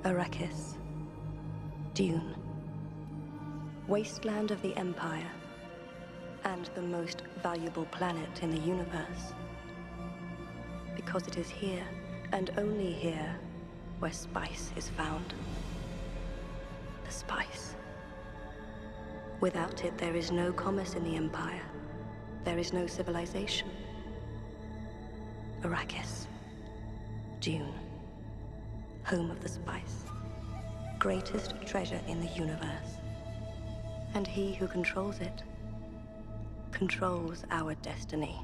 Arrakis. Dune. Wasteland of the Empire. And the most valuable planet in the universe. Because it is here, and only here, where spice is found. The spice. Without it, there is no commerce in the Empire. There is no civilization. Arrakis. Dune. Home of the spice. Greatest treasure in the universe. And he who controls it controls our destiny.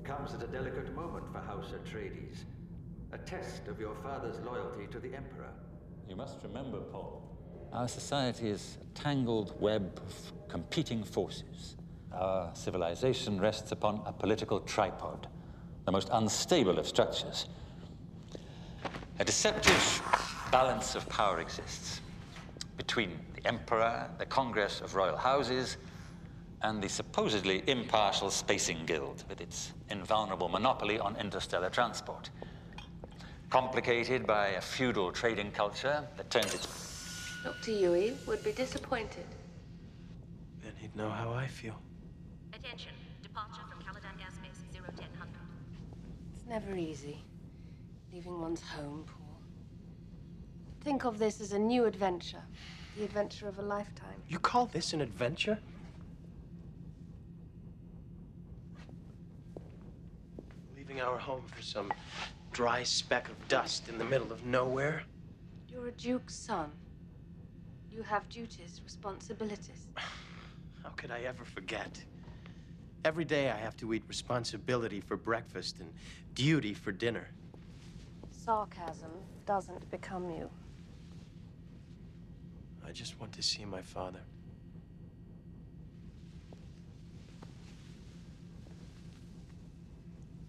Comes at a delicate moment for House Atreides. A test of your father's loyalty to the Emperor. You must remember, Paul, our society is a tangled web of competing forces. Our civilization rests upon a political tripod, the most unstable of structures. A deceptive balance of power exists between the Emperor, the Congress of Royal Houses, and the supposedly impartial Spacing Guild, with its invulnerable monopoly on interstellar transport. Complicated by a feudal trading culture that turns its... Dr. Yui would be disappointed. Then he'd know how I feel. Attention, departure from Caladan airspace 01000. It's never easy, leaving one's home, Paul. Think of this as a new adventure, the adventure of a lifetime. You call this an adventure? Our home for some dry speck of dust in the middle of nowhere? You're a duke's son. You have duties, responsibilities. How could I ever forget? Every day I have to eat responsibility for breakfast and duty for dinner. Sarcasm doesn't become you. I just want to see my father.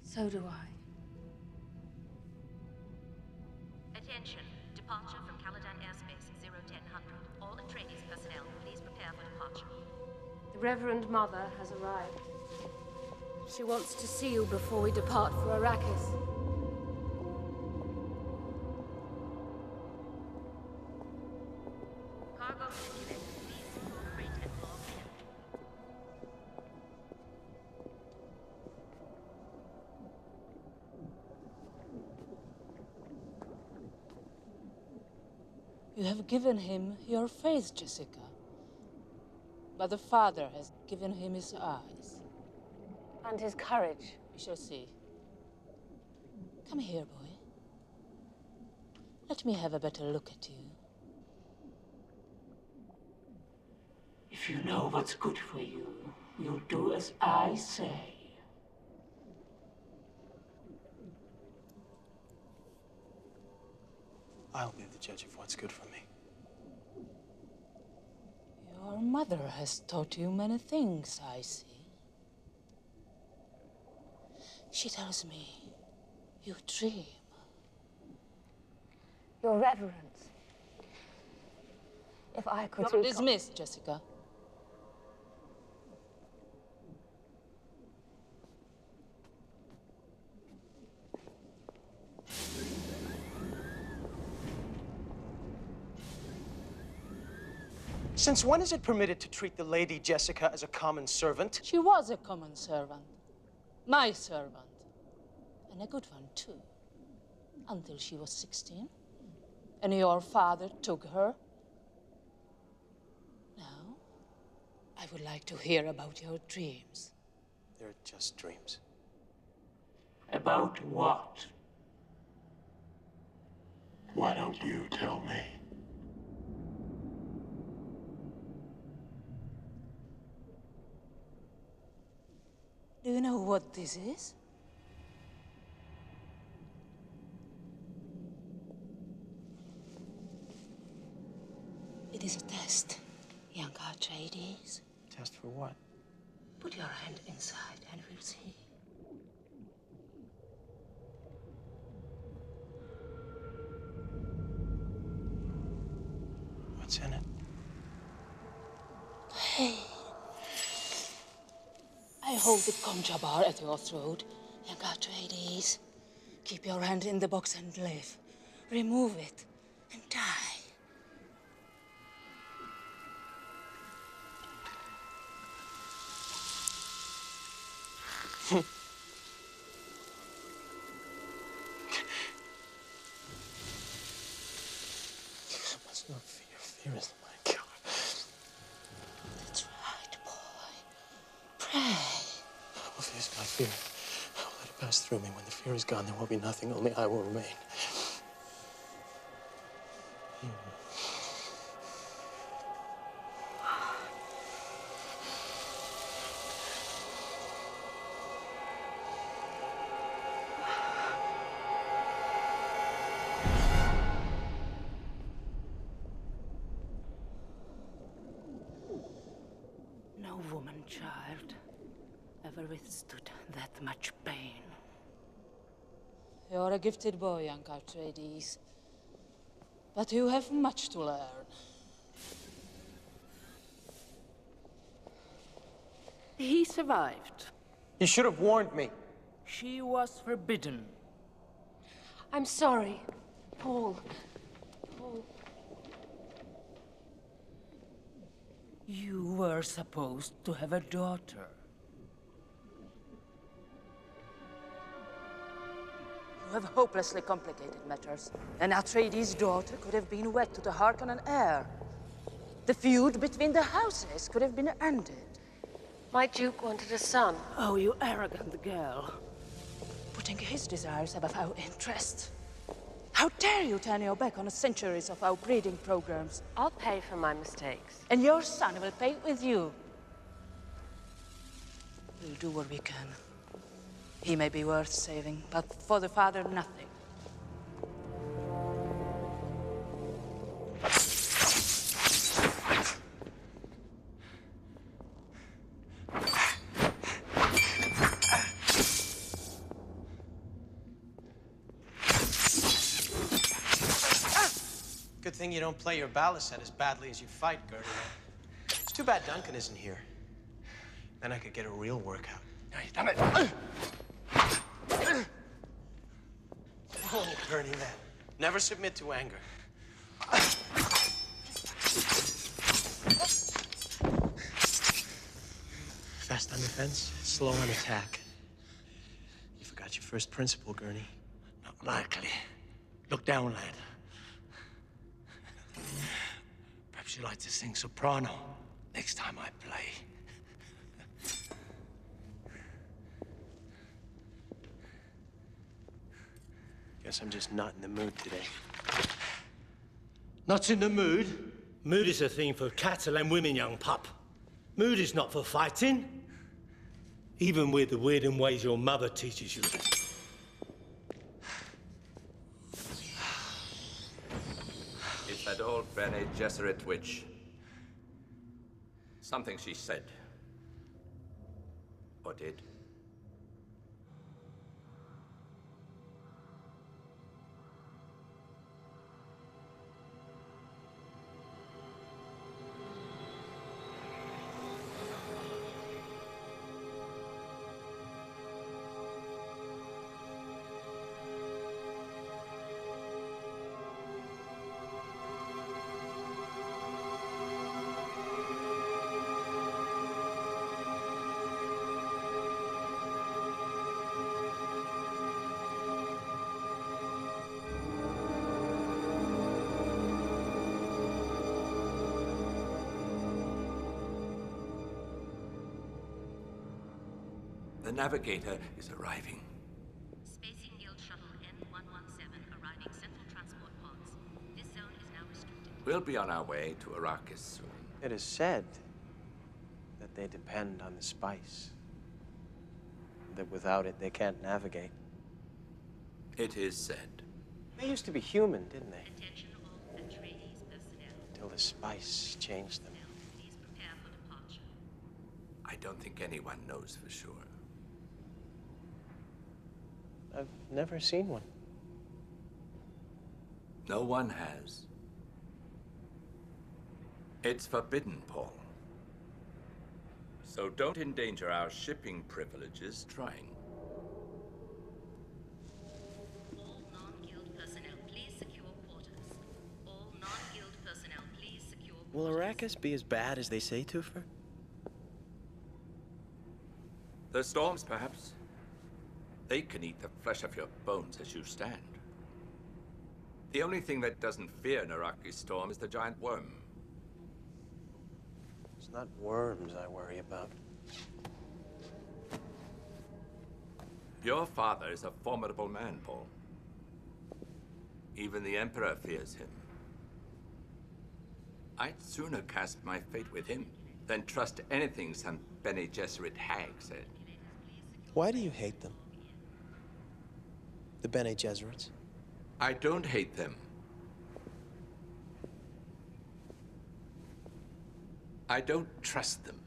So do I. Attention, departure from Caladan airspace 01000. All Atreides personnel, please prepare for departure. The Reverend Mother has arrived. She wants to see you before we depart for Arrakis. Cargo manipulated, please cooperate at all clear. You have given him your face, Jessica. But the father has given him his eyes. And his courage. We shall see. Come here, boy. Let me have a better look at you. If you know what's good for you, you'll do as I say. I'll be the judge of what's good for me. Your mother has taught you many things, I see. She tells me you dream. Your Reverence. If I could... You're dismissed, Jessica. Since when is it permitted to treat the Lady Jessica as a common servant? She was a common servant. My servant. And a good one, too. Until she was 16. And your father took her. Now, I would like to hear about your dreams. They're just dreams. About what? Why don't you tell me? you know what this is? It is a test, young Atrades. Test for what? Put your hand inside and we'll see. What's in it? Hey. I hold the concha bar at your throat, young Atrades. Keep your hand in the box and live. Remove it and die. Must not fear. Fear is my killer. That's right, boy. Pray. Oh, fear is my fear. I will let it pass through me. When the fear is gone, there will be nothing. Only I will remain. No woman, child, ever withstood that much pain. You're a gifted boy, young Atrades. But you have much to learn. He survived. You should have warned me. She was forbidden. I'm sorry, Paul. Paul. You were supposed to have a daughter. You have hopelessly complicated matters. An Atreides' daughter could have been wed to the Harkonnen heir. The feud between the houses could have been ended. My Duke wanted a son. Oh, you arrogant girl. Putting his desires above our interests. How dare you turn your back on the centuries of our breeding programs? I'll pay for my mistakes. And your son will pay with you. We'll do what we can. He may be worth saving, but for the father, nothing. Good thing you don't play your balisette as badly as you fight, Gertie. It's too bad Duncan isn't here. Then I could get a real workout. Now you done it. Oh, Gertie, man. Never submit to anger. Fast on defense, slow on attack. You forgot your first principle, Gurney. Not likely. Look down, lad. Perhaps you'd like to sing soprano next time I play. Guess I'm just not in the mood today. Not in the mood? Mood is a thing for cattle and women, young pup. Mood is not for fighting. Even with the weird and ways your mother teaches you. It's that old Bene Gesserit witch. Something she said. Or did. The navigator is arriving. Spacing Guild Shuttle N117 arriving Central Transport Pods. This zone is now restricted. We'll be on our way to Arrakis soon. It is said that they depend on the spice. that without it they can't navigate. It is said. They used to be human, didn't they? Attention all Atreides personnel. Till the spice changed them. Please prepare for departure. I don't think anyone knows for sure. I've never seen one. No one has. It's forbidden, Paul. So don't endanger our shipping privileges trying. All non-guild personnel, please secure quarters. All non-guild personnel, please secure quarters. Will Arrakis be as bad as they say, Toofer? The storms, perhaps. They can eat the flesh of your bones as you stand. The only thing that doesn't fear an Arrakis storm is the giant worm. It's not worms I worry about. Your father is a formidable man, Paul. Even the Emperor fears him. I'd sooner cast my fate with him than trust anything some Bene Gesserit hag said. Why do you hate them? The Bene Gesserits? I don't hate them. I don't trust them.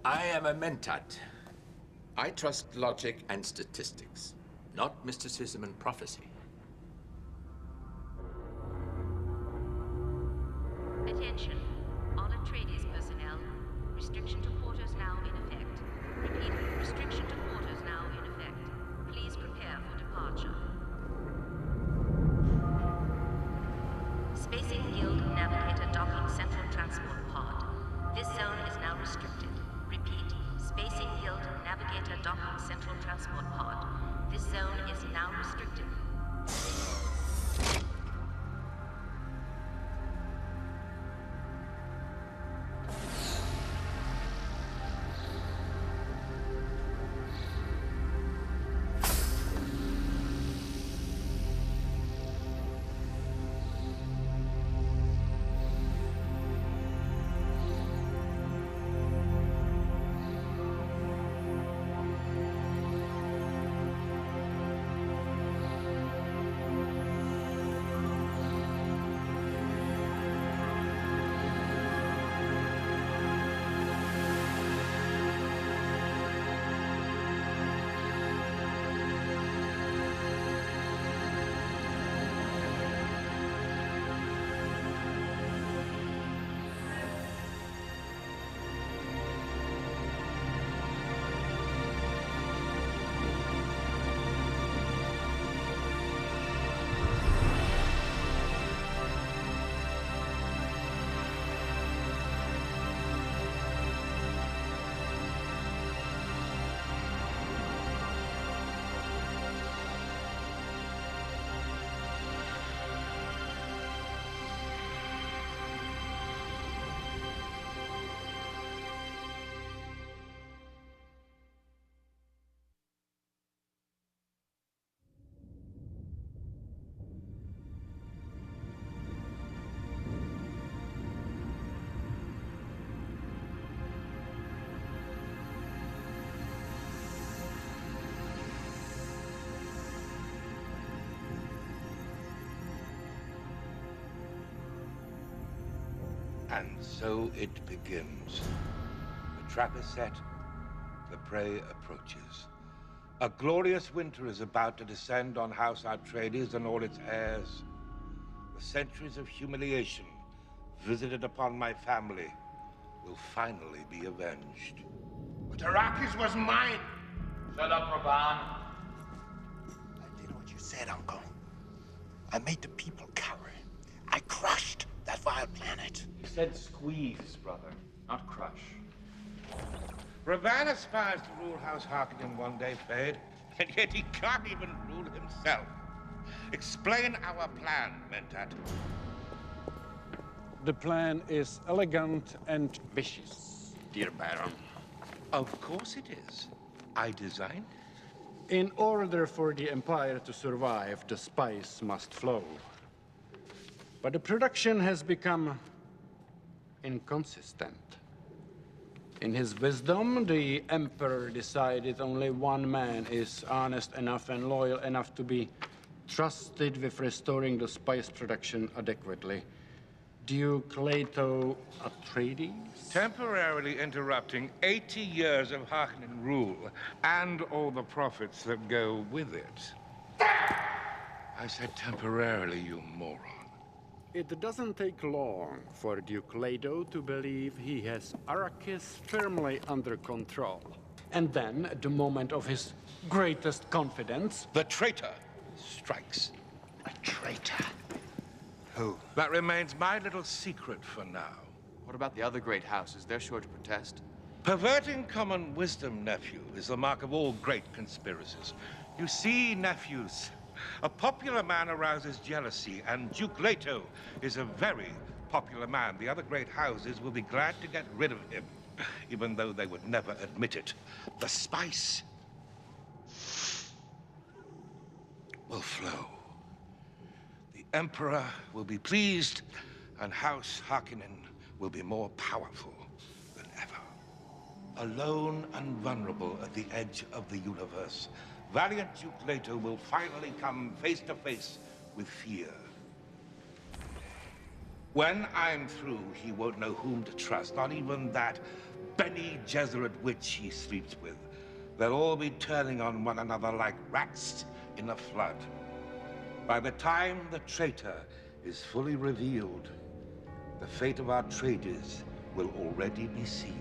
I am a mentat. I trust logic and statistics, not mysticism and prophecy. Attention, all Atreides personnel. Restriction to quarters now in effect. Repeat, restriction to quarters now in effect. Please prepare for departure. Spacing Guild Navigator docking Central Transport Pod. This zone is now restricted. Repeat, Spacing Guild Navigator docking Central Transport Pod. This zone is now restricted. And so it begins. The trap is set, the prey approaches. A glorious winter is about to descend on House Atreides and all its heirs. The centuries of humiliation visited upon my family will finally be avenged. But Arrakis was mine! Shut up, Raban. I did what you said, Uncle. I made the people cower. I crushed that vile planet. You said squeeze, brother, not crush. Ravan aspires to rule House Harkonnen one day, Fade, and yet he can't even rule himself. Explain our plan, Mentat. The plan is elegant and vicious, Dear Baron. Of course it is. I designed it. In order for the Empire to survive, the spice must flow. But the production has become inconsistent. In his wisdom, the emperor decided only one man is honest enough and loyal enough to be trusted with restoring the spice production adequately. Duke Leto Atrades? Temporarily interrupting 80 years of Harkonnen rule and all the profits that go with it. I said temporarily, you moron. It doesn't take long for Duke Leto to believe he has Arrakis firmly under control. And then, at the moment of his greatest confidence, the traitor strikes. A traitor? Who? That remains my little secret for now. What about the other great houses? They're sure to protest. Perverting common wisdom, nephew, is the mark of all great conspiracies. You see, nephews, a popular man arouses jealousy, and Duke Leto is a very popular man. The other great houses will be glad to get rid of him, even though they would never admit it. The spice will flow. The Emperor will be pleased, and House Harkonnen will be more powerful than ever. Alone and vulnerable at the edge of the universe, valiant Duke Leto will finally come face to face with fear. When I'm through, he won't know whom to trust, not even that Bene Gesserit witch he sleeps with. They'll all be turning on one another like rats in a flood. By the time the traitor is fully revealed, the fate of our traders will already be sealed.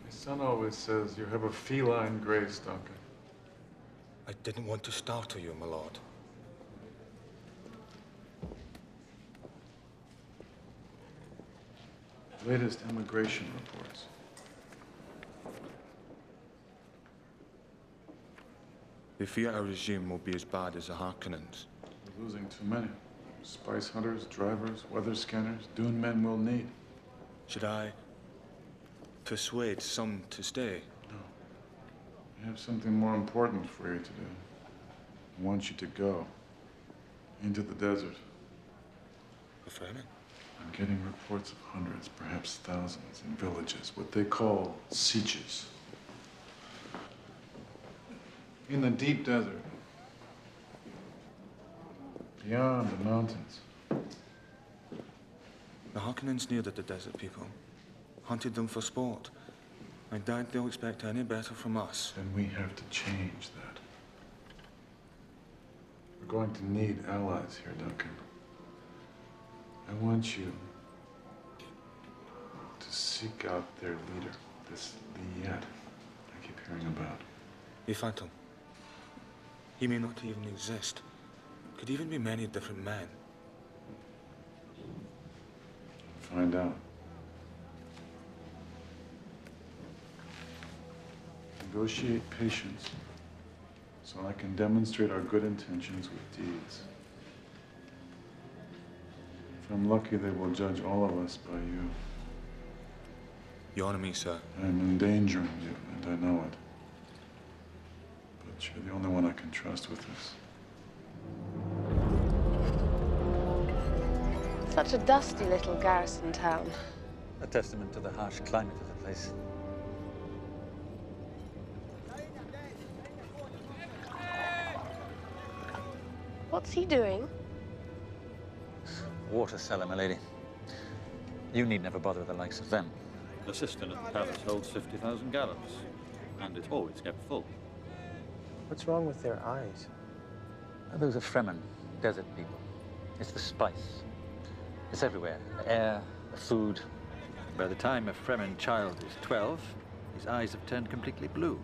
Son always says you have a feline grace, Duncan. I didn't want to startle you, my lord. Latest immigration reports. The Fiat regime will be as bad as the Harkonnens. We're losing too many. Spice hunters, drivers, weather scanners, dune men we'll need. Should I persuade some to stay? No. I have something more important for you to do. I want you to go into the desert. A famine? I'm getting reports of hundreds, perhaps thousands, in villages, what they call sieges. In the deep desert. Beyond the mountains. The Harkonnens knew that the desert people hunted them for sport. I doubt they'll expect any better from us. Then we have to change that. We're going to need allies here, Duncan. I want you to seek out their leader, this Liet I keep hearing about. The Phantom. He may not even exist. Could even be many different men. Find out. Negotiate patience so I can demonstrate our good intentions with deeds. If I'm lucky, they will judge all of us by you. You honor me, sir. I'm endangering you, and I know it. But you're the only one I can trust with this. Such a dusty little garrison town. A testament to the harsh climate of the place. What's he doing? Water cellar, my lady. You need never bother with the likes of them. The cistern at the palace holds 50,000 gallons, and it's always kept full. What's wrong with their eyes? Those are Fremen, desert people. It's the spice. It's everywhere. The air, the food. By the time a Fremen child is 12, his eyes have turned completely blue.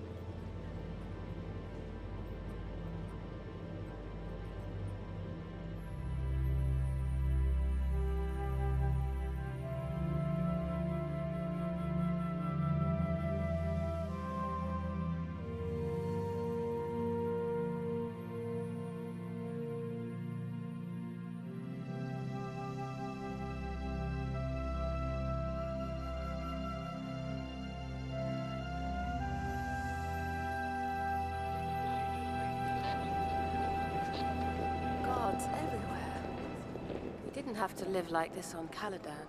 have to live like this on Caladan.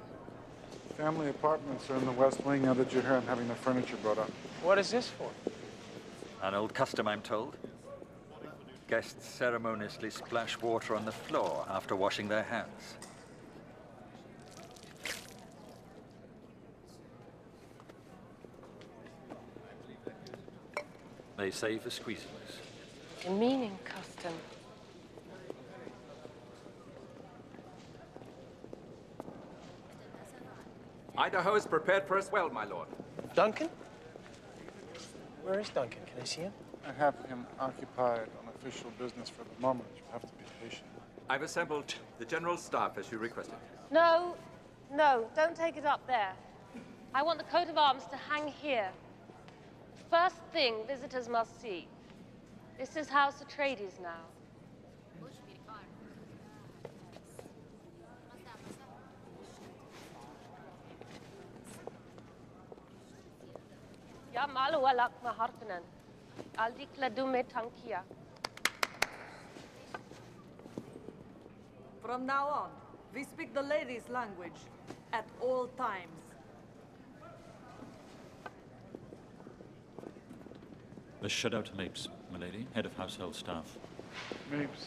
Family apartments are in the West Wing. Now that you're here, I'm having the furniture brought up. What is this for? An old custom, I'm told. Guests ceremoniously splash water on the floor after washing their hands. They say for squeezings. Demeaning custom. Idaho is prepared for us well, my lord. Duncan? Where is Duncan? Can I see him? I have him occupied on official business for the moment. You have to be patient. I've assembled the general staff as you requested. No, no, don't take it up there. I want the coat of arms to hang here. First thing visitors must see. This is House Atreides now. Ya malu alak maharkanan. Aldik ladume tankia. From now on, we speak the ladies' language at all times. A shout-out to Mapes, milady, head of household staff. Mapes,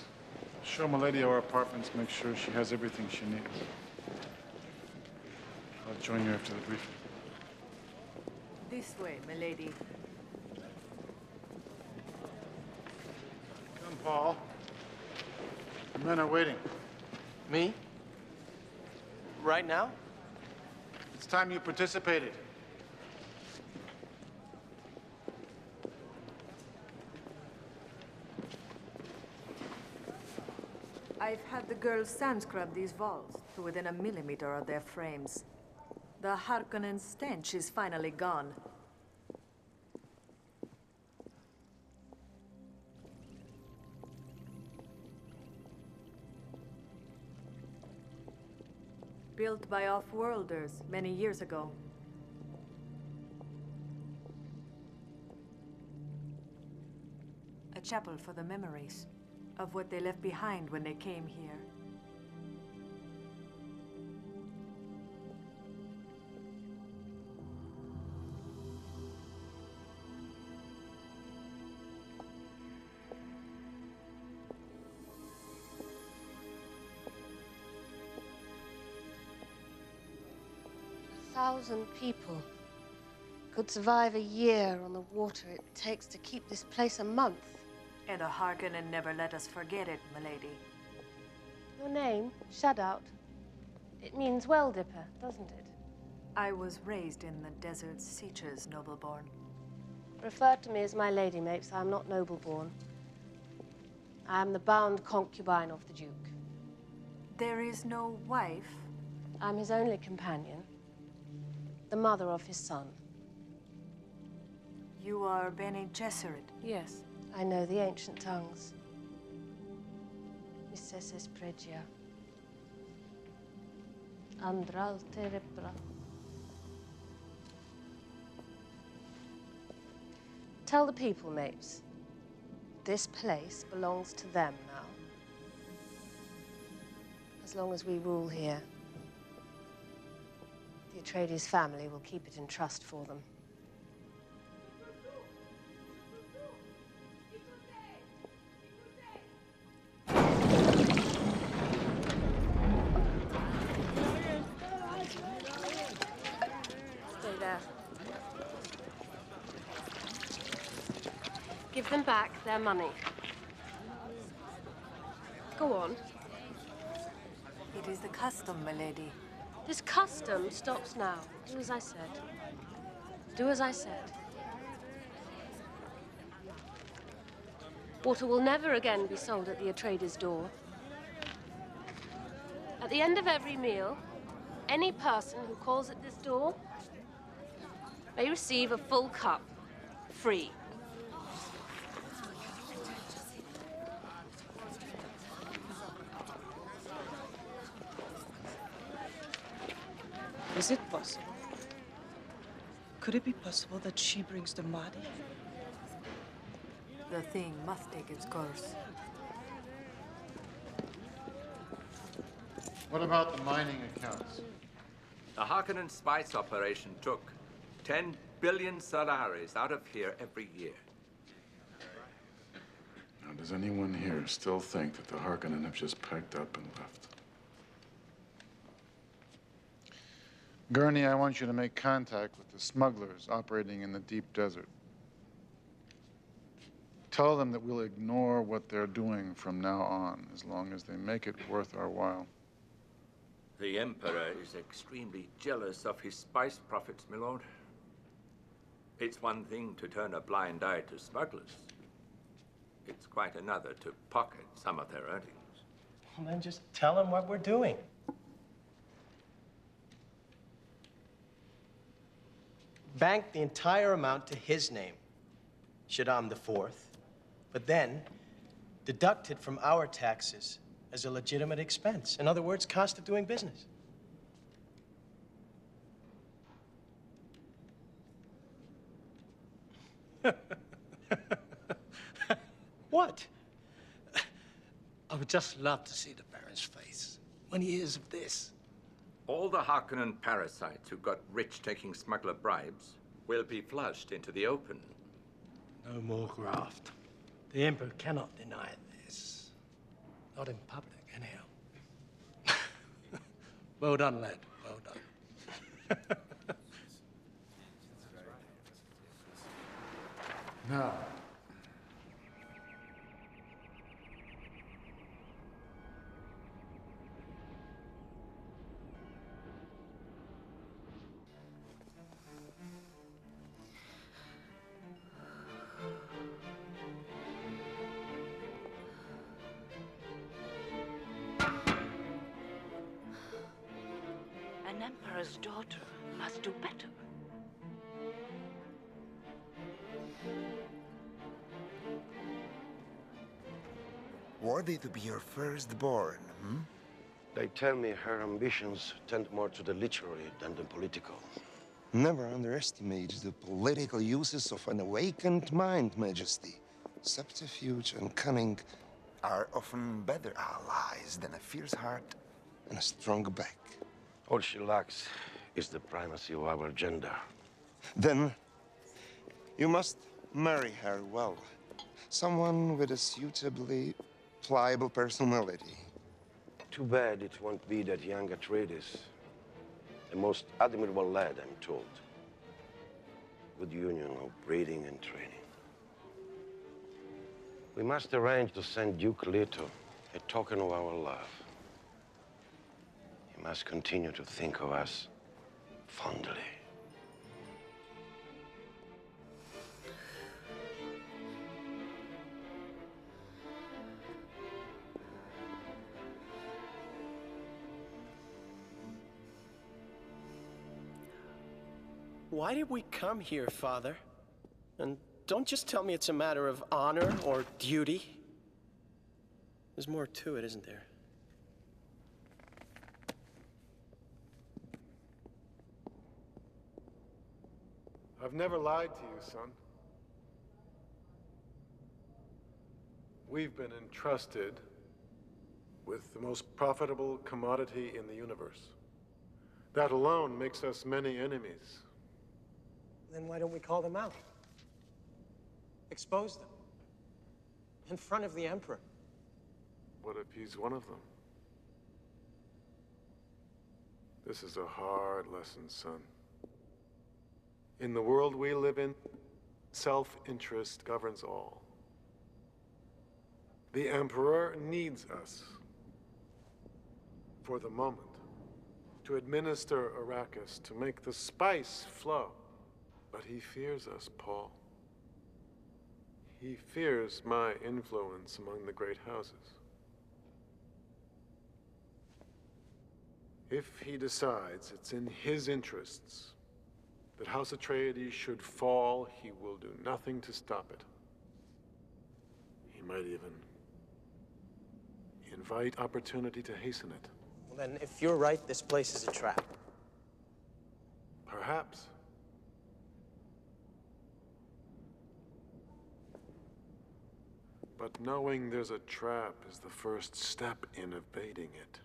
show milady our apartments, make sure she has everything she needs. I'll join you after the briefing. This way, milady. Come, Paul. The men are waiting. Me? Right now? It's time you participated. I've had the girls sand scrub these walls to within a millimeter of their frames. The Harkonnen stench is finally gone. Built by off-worlders many years ago. A chapel for the memories of what they left behind when they came here. Thousand people could survive a year on the water it takes to keep this place a month. And a Harkonnen never let us forget it, milady. Your name, Shadout, it means well dipper, doesn't it? I was raised in the desert Sieges, noble-born. Refer to me as my lady, Mapes. I am not noble-born. I am the bound concubine of the Duke. There is no wife? I'm his only companion. The mother of his son. You are Bene Gesserit? Yes, I know the ancient tongues. Misses Pregia. Andral terebra. Tell the people, Mapes. This place belongs to them now. As long as we rule here. The Atreides family will keep it in trust for them. Stay there. Give them back their money. Go on. It is the custom, milady. This custom stops now. Do as I said. Do as I said. Water will never again be sold at the Atreides' door. At the end of every meal, any person who calls at this door may receive a full cup, free. Is it possible? Could it be possible that she brings the Mahdi? The thing must take its course. What about the mining accounts? The Harkonnen spice operation took 10 billion Solaris out of here every year. Now, does anyone here still think that the Harkonnen have just packed up and left? Gurney, I want you to make contact with the smugglers operating in the deep desert. Tell them that we'll ignore what they're doing from now on, as long as they make it worth our while. The Emperor is extremely jealous of his spice profits, my lord. It's one thing to turn a blind eye to smugglers. It's quite another to pocket some of their earnings. Well, then just tell him what we're doing. Bank the entire amount to his name, Shaddam IV, but then deduct it from our taxes as a legitimate expense. In other words, cost of doing business. What? I would just love to see the Baron's face when he hears of this. All the Harkonnen parasites who got rich taking smuggler bribes will be flushed into the open. No more graft. The Emperor cannot deny this. Not in public, anyhow. Well done, lad. Well done. Now, An emperor's daughter must do better. Worthy to be your firstborn, hmm? They tell me her ambitions tend more to the literary than the political. Never underestimate the political uses of an awakened mind, Majesty. Subterfuge and cunning are often better allies than a fierce heart and a strong back. All she lacks is the primacy of our gender. Then you must marry her well. Someone with a suitably pliable personality. Too bad it won't be that young Atrades. A most admirable lad, I'm told. Good union of breeding and training. We must arrange to send Duke Leto a token of our love. He must continue to think of us fondly. Why did we come here, Father? And don't just tell me it's a matter of honor or duty. There's more to it, isn't there? I've never lied to you, son. We've been entrusted with the most profitable commodity in the universe. That alone makes us many enemies. Then why don't we call them out? Expose them. In front of the Emperor. What if he's one of them? This is a hard lesson, son. In the world we live in, self-interest governs all. The Emperor needs us, for the moment, to administer Arrakis, to make the spice flow. But he fears us, Paul. He fears my influence among the great houses. If he decides it's in his interests that House Atreides should fall, he will do nothing to stop it. He might even invite opportunity to hasten it. Well, then, if you're right, this place is a trap. Perhaps. But knowing there's a trap is the first step in evading it.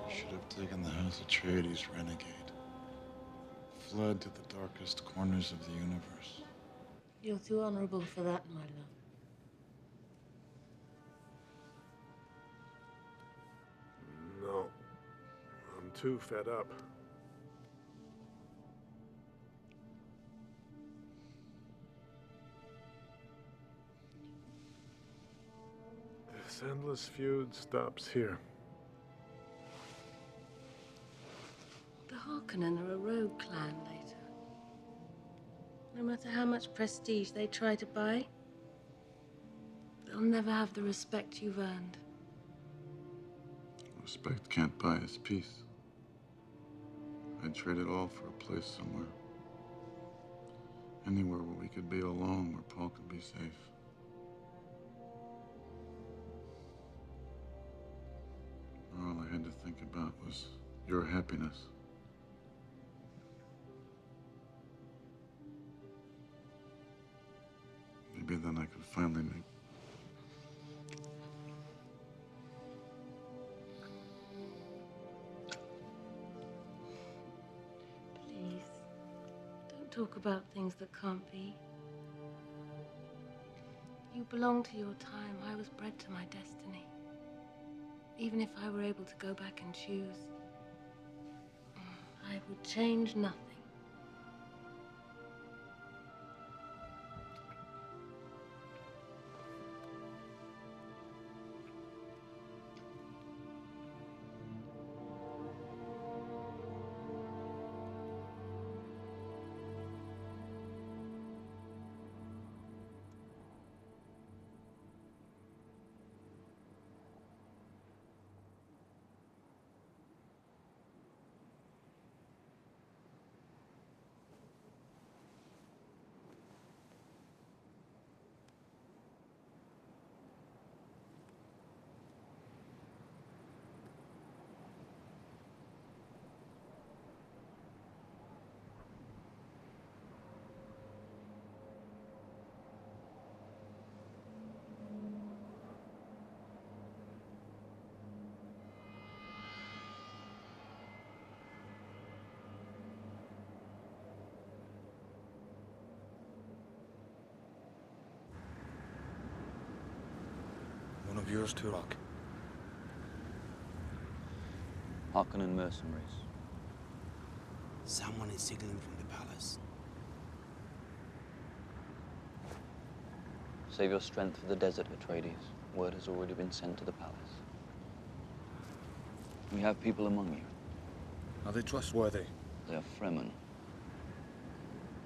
Should have taken the House Atreides renegade. Fled to the darkest corners of the universe. You're too honorable for that, my love. No. I'm too fed up. This endless feud stops here. The Harkonnen are a rogue clan later. No matter how much prestige they try to buy, they'll never have the respect you've earned. Respect can't buy us peace. I'd trade it all for a place somewhere. Anywhere where we could be alone, where Paul could be safe. All I had to think about was your happiness. Maybe then I could finally make... Please, don't talk about things that can't be. You belong to your time. I was bred to my destiny. Even if I were able to go back and choose, I would change nothing. One of yours, Turok. Harkonnen mercenaries. Someone is signaling from the palace. Save your strength for the desert, Atreides. Word has already been sent to the palace. We have people among you. Are they trustworthy? They are Fremen.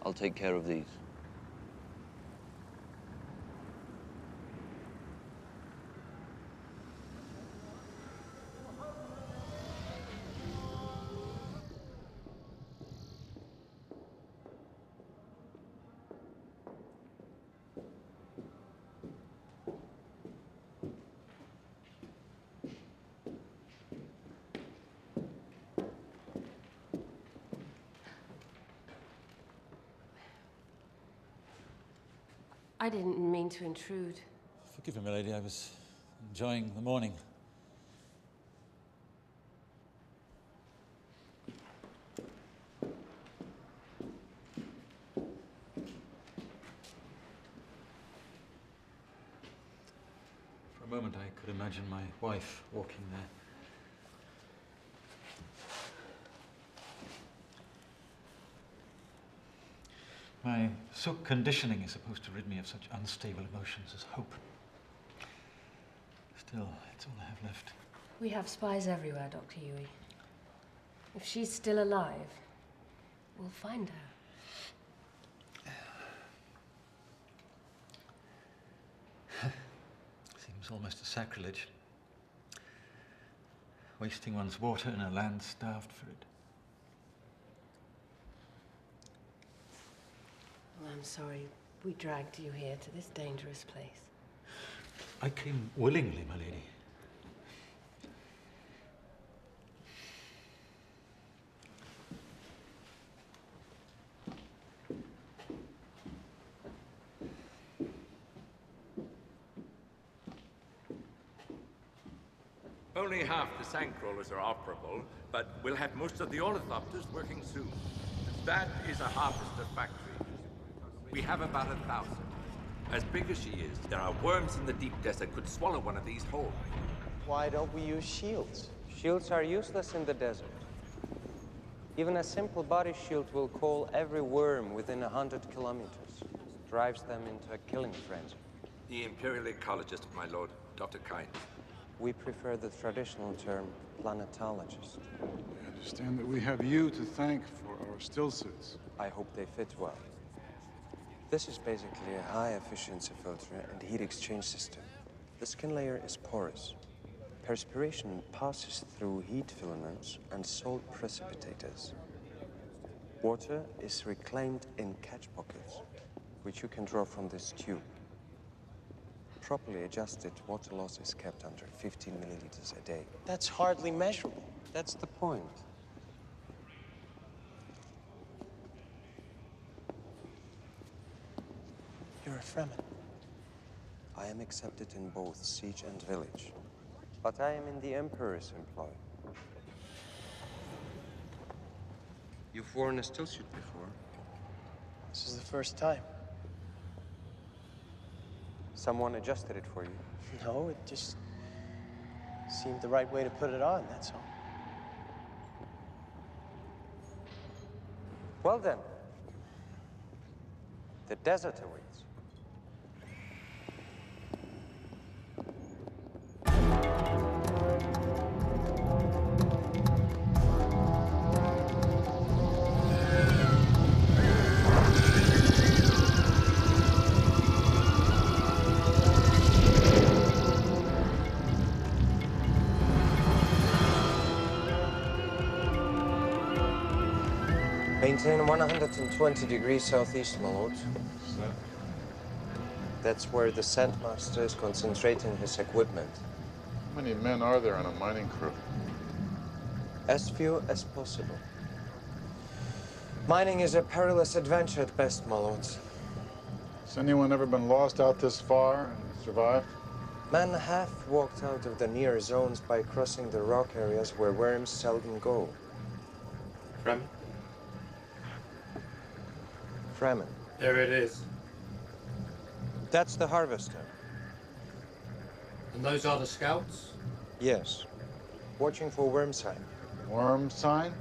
I'll take care of these. I didn't mean to intrude. Forgive me, milady. I was enjoying the morning. For a moment, I could imagine my wife walking there. My Suk conditioning is supposed to rid me of such unstable emotions as hope. Still, it's all I have left. We have spies everywhere, Dr. Yui. If she's still alive, we'll find her. Seems almost a sacrilege. Wasting one's water in a land starved for it. Well, I'm sorry we dragged you here to this dangerous place. I came willingly, my lady. Only half the sand crawlers are operable, but we'll have most of the ornithopters working soon. That is a harvester factory. We have about 1,000. As big as she is, there are worms in the deep desert could swallow one of these whole. Why don't we use shields? Shields are useless in the desert. Even a simple body shield will call every worm within 100 kilometers. Drives them into a killing frenzy. The Imperial Ecologist, my lord, Dr. Kynes. We prefer the traditional term, planetologist. I understand that we have you to thank for our still suits. I hope they fit well. This is basically a high-efficiency filter and heat exchange system. The skin layer is porous. Perspiration passes through heat filaments and salt precipitators. Water is reclaimed in catch pockets, which you can draw from this tube. Properly adjusted, water loss is kept under 15 milliliters a day. That's hardly measurable. That's the point. You're a Fremen. I am accepted in both siege and village, but I am in the Emperor's employ. You've worn a still suit before. This is the first time. Someone adjusted it for you? No, it just seemed the right way to put it on, that's all. Well then, the desert awaits. Maintain 120 degrees southeast, my lord. That's where the Sandmaster is concentrating his equipment. How many men are there on a mining crew? As few as possible. Mining is a perilous adventure at best, my lords. Has anyone ever been lost out this far and survived? Men have walked out of the near zones by crossing the rock areas where worms seldom go. Fremen? Fremen. There it is. That's the harvester. And those are the scouts? Yes. Watching for worm sign. Worm sign?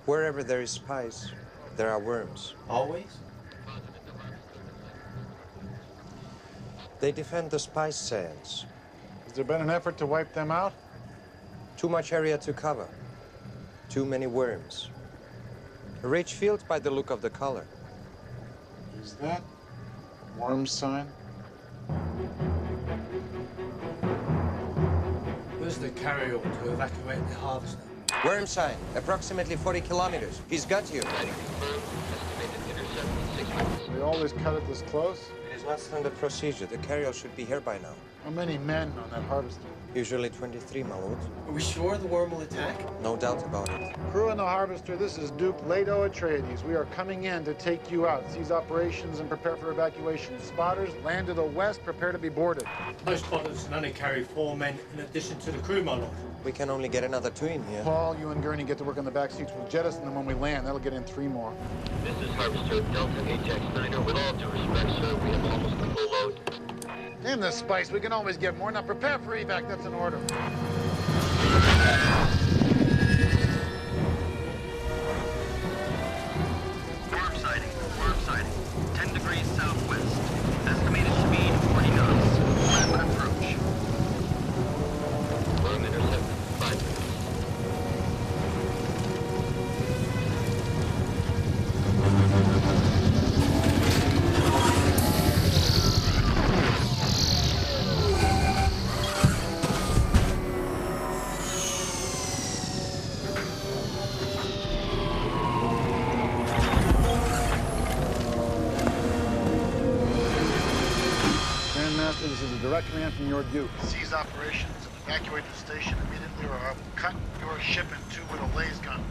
Wherever there is spice, there are worms. Always? They defend the spice sands. Has there been an effort to wipe them out? Too much area to cover. Too many worms. A rich field by the look of the color. Is that worm sign? Where's the carrier to evacuate the harvester? Worm sign, approximately 40 kilometers. He's got you. They always cut it this close? It is not standard procedure. The carrier should be here by now. How many men on that harvester? Usually 23, my lord. Are we sure the worm will attack? No doubt about it. Crew in the harvester, this is Duke Leto Atreides. We are coming in to take you out. Seize operations and prepare for evacuation. Spotters, land to the west, prepare to be boarded. Those spotters can only carry 4 men in addition to the crew, my lord. We can only get another 2 in here. Paul, you and Gurney get to work on the back seats. We'll jettison them when we land. That'll get in 3 more. This is Harvester Delta HX9er. With all due respect, sir, we have almost the full load. Damn this spice. We can always get more. Now prepare for evac. That's an order. Worm sighting. 10 degrees southwest. Estimated speed 40 knots. Rapid approach. Worm intercepted. 5 minutes. This is a direct command from your Duke. Seize operations and evacuate the station immediately, or I will cut your ship in 2 with a laser gun.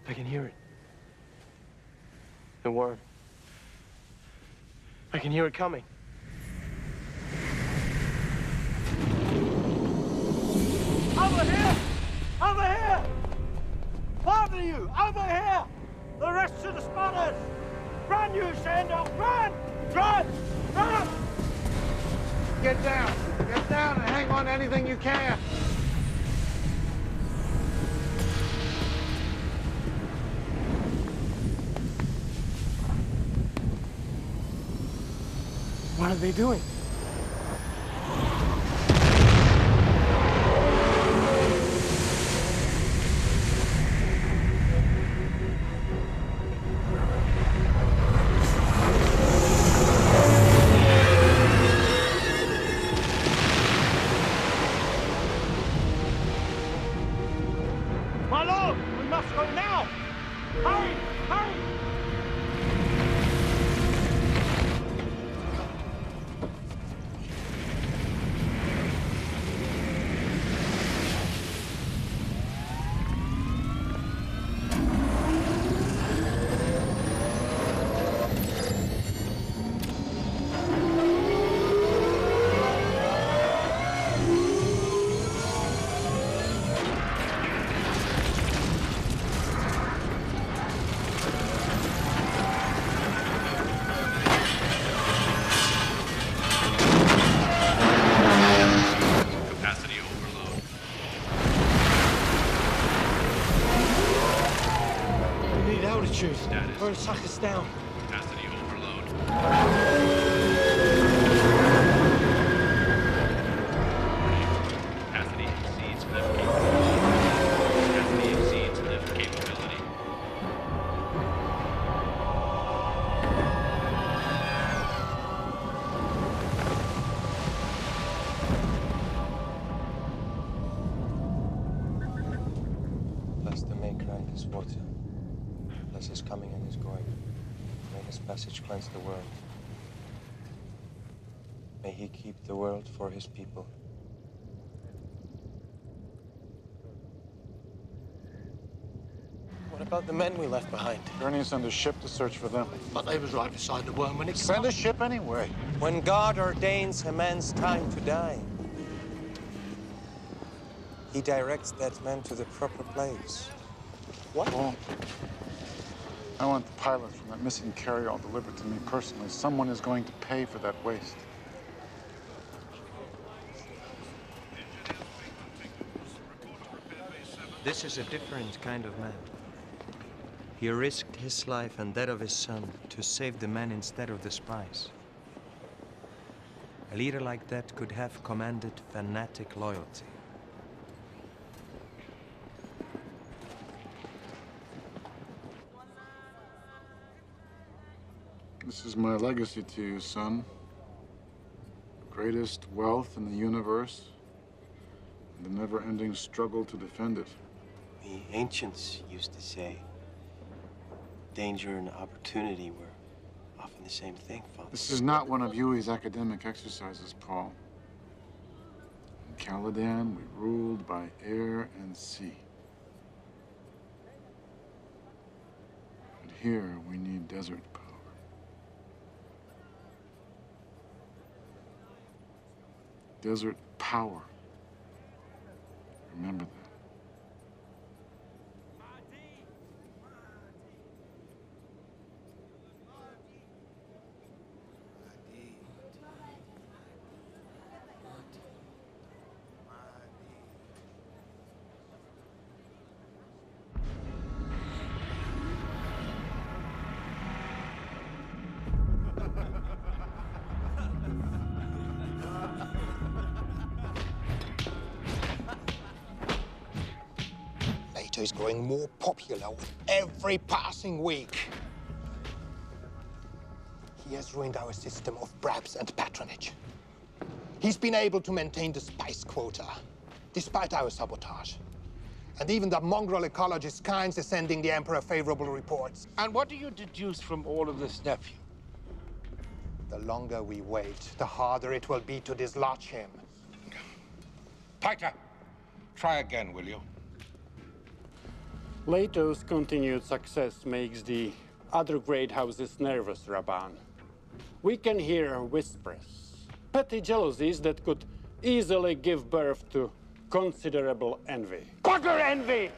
I can hear it. The word. I can hear it coming. Over here! Over here! 5 of you, over here! The rest of the spotters! Run, you Sandok! Run! Run! Run! Get down! Get down and hang on to anything you can! What are they doing? My lord, we must go now! Hurry! Hurry! We're to suck us down. Capacity overload. Capacity exceeds lift capability. Capacity exceeds lift capability. Bless the Maker and his water. Bless his coming and his going. May his passage cleanse the world. May he keep the world for his people. What about the men we left behind? Gurney sent a ship to search for them. But they was right beside the worm when it Send a ship anyway. When God ordains a man's time to die, he directs that man to the proper place. What? Well, I want the pilot from that missing carry-all delivered to me personally. Someone is going to pay for that waste. This is a different kind of man. He risked his life and that of his son to save the men instead of the spies. A leader like that could have commanded fanatic loyalty. This is my legacy to you, son. The greatest wealth in the universe, and the never-ending struggle to defend it. The ancients used to say, danger and opportunity were often the same thing, Father. This is not one of Yui's academic exercises, Paul. In Caladan, we ruled by air and sea. But here, we need desert power. Desert power. Remember that. Is growing more popular with every passing week. He has ruined our system of bribes and patronage. He's been able to maintain the spice quota, despite our sabotage. And even the mongrel ecologist Kynes is sending the Emperor favorable reports. And what do you deduce from all of this, nephew? The longer we wait, the harder it will be to dislodge him. Tighter. Try again, will you? Leto's continued success makes the other great houses nervous, Raban. We can hear whispers, petty jealousies that could easily give birth to considerable envy. Bugger envy!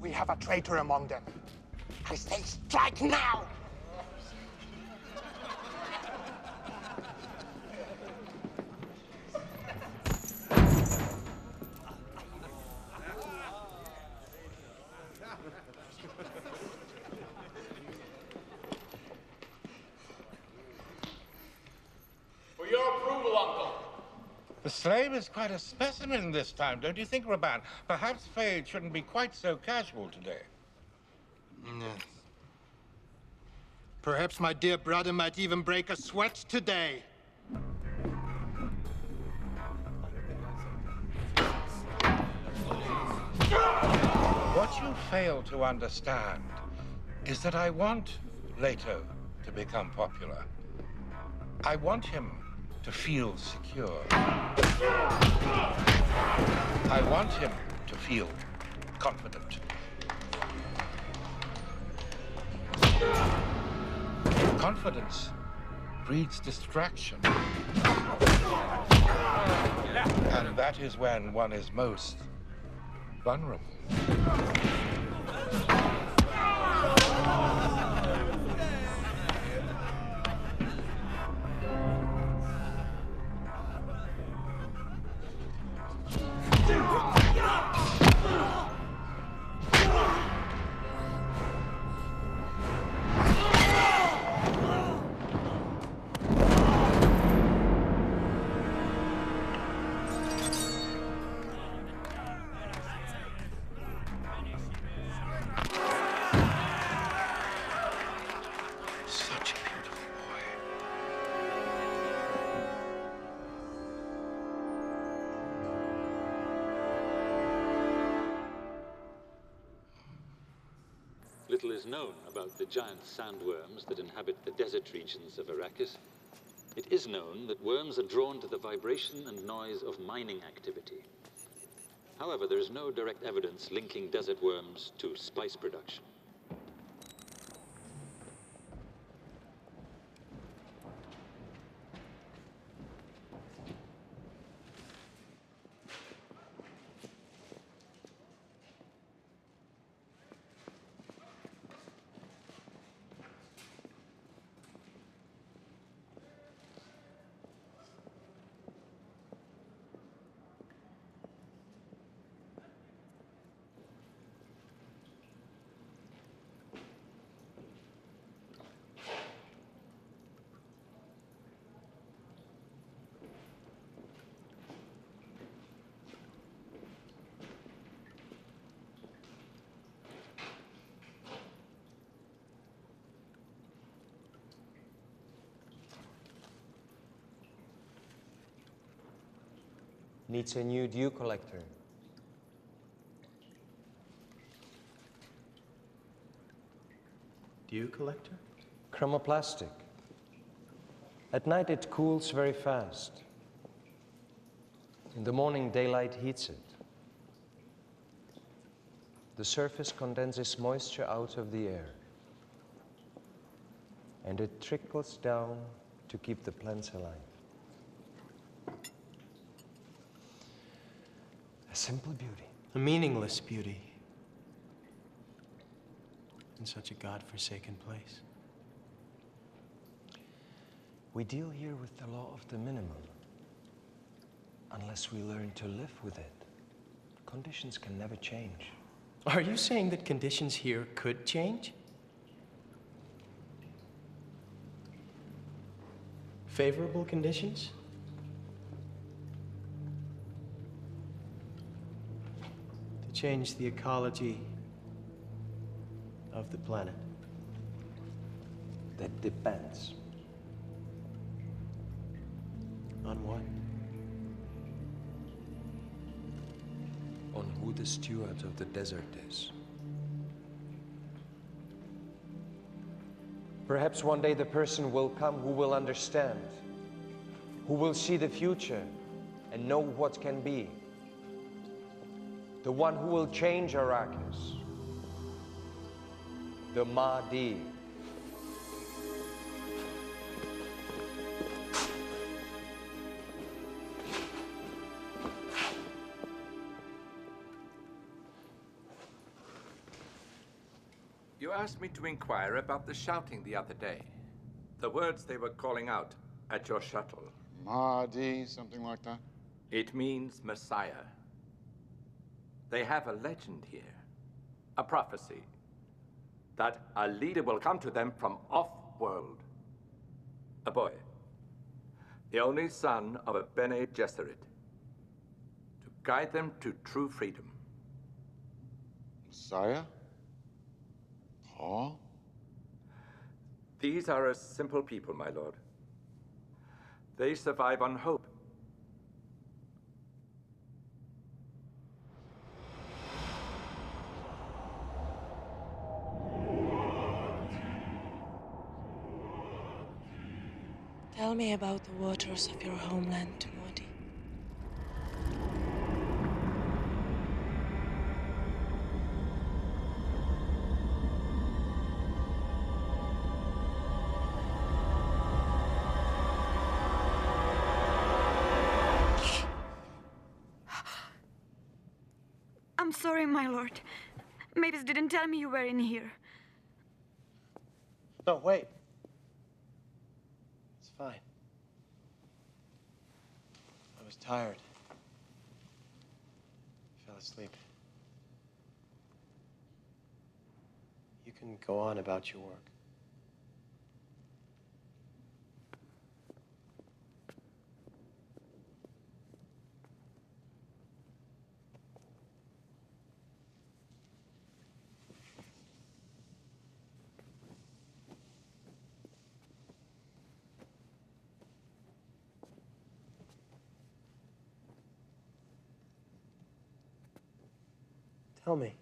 We have a traitor among them. I say strike now! For your approval, Uncle. The slave is quite a specimen this time, don't you think, Raban? Perhaps Fade shouldn't be quite so casual today. Yes. Perhaps my dear brother might even break a sweat today. What you fail to understand is that I want Leto to become popular. I want him to feel secure. I want him to feel confident. Confidence breeds distraction. And that is when one is most vulnerable. Little is known about the giant sandworms that inhabit the desert regions of Arrakis. It is known that worms are drawn to the vibration and noise of mining activity. However, there is no direct evidence linking desert worms to spice production. Needs a new dew collector. Dew collector? Chromoplastic. At night it cools very fast. In the morning daylight heats it. The surface condenses moisture out of the air. And it trickles down to keep the plants alive. A simple beauty. A meaningless beauty. In such a God-forsaken place. We deal here with the law of the minimum. Unless we learn to live with it, conditions can never change. Are you saying that conditions here could change? Favorable conditions? To change the ecology of the planet? That depends. On what? On who the steward of the desert is. Perhaps one day the person will come who will understand, who will see the future and know what can be. The one who will change Arrakis. The Mahdi. You asked me to inquire about the shouting the other day. The words they were calling out at your shuttle. Mahdi, something like that? It means Messiah. They have a legend here, a prophecy, that a leader will come to them from off-world. A boy, the only son of a Bene Gesserit, to guide them to true freedom. Messiah? Paul? These are a simple people, my lord. They survive on hope. Tell me about the waters of your homeland, Modi. I'm sorry, my lord. Mavis didn't tell me you were in here. No, wait. It's fine. I was tired. Fell asleep. You can go on about your work. Tell me,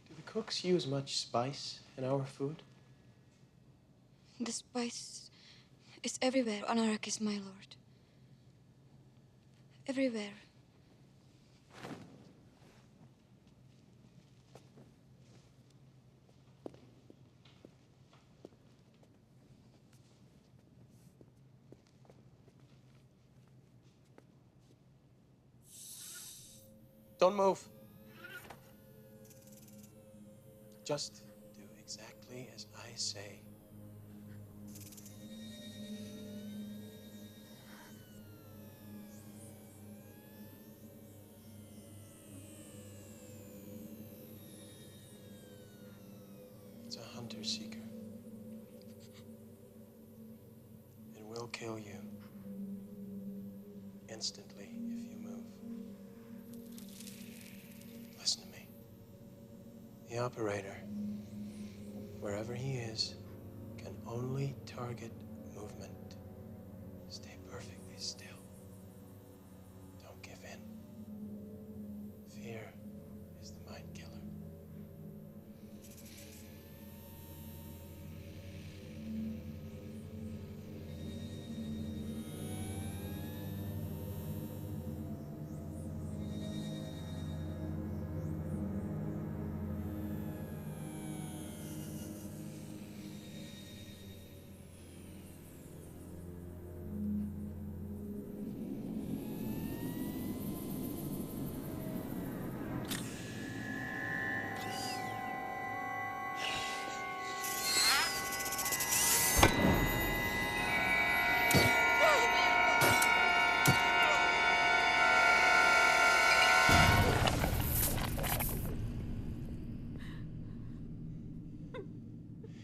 do the cooks use much spice in our food? The spice is everywhere on Arrakis, my lord. Everywhere. Don't move. Just do exactly as I say. It's a hunter-seeker. It will kill you instantly if you move. Listen to me. The operator, wherever he is, can only target movement. Stay perfectly still. Don't give in. Fear is the mind killer.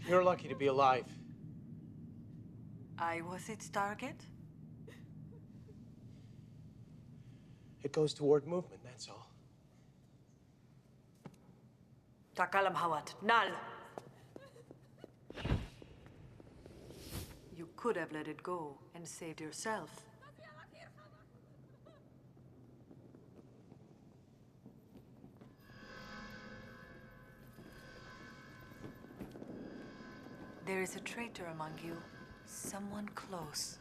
You're lucky to be alive. I was its target? It goes toward movement, that's all. Takalam Hawat, Nal! You could have let it go and saved yourself. There is a traitor among you. Someone close.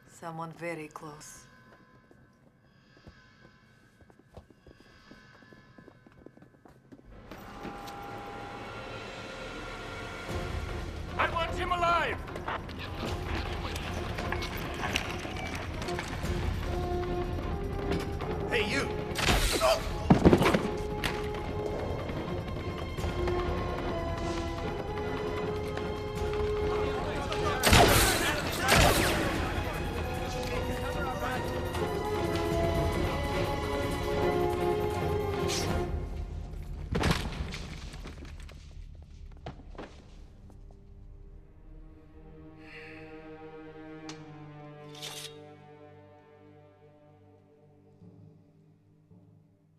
Someone very close. Hey, you!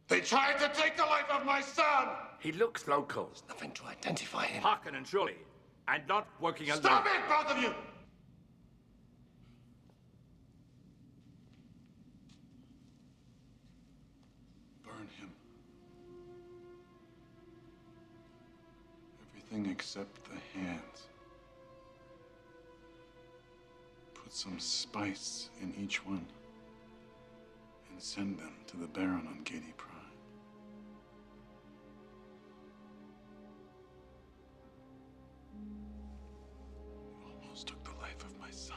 They tried to take the life of my son! He looks local. There's nothing to identify him. Harkonnen, surely. And not working alone. Stop it, both of you! Burn him. Everything except the hands. Put some spice in each one and send them to the Baron on Katie Prime. Almost took the life of my son.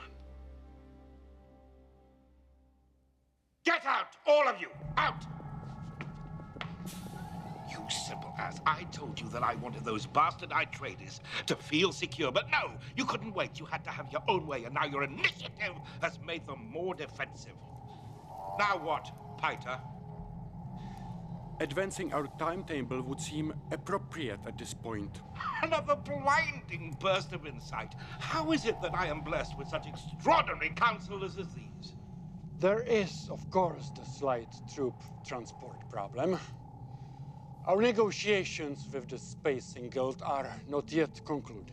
Get out, all of you! Out! You simple ass. I told you that I wanted those bastard Atreides to feel secure, but no, you couldn't wait. You had to have your own way, and now your initiative has made them more defensive. Now what, Piter? Advancing our timetable would seem appropriate at this point. Another blinding burst of insight. How is it that I am blessed with such extraordinary counselors as these? There is, of course, the slight troop transport problem. Our negotiations with the Spacing Guild are not yet concluded.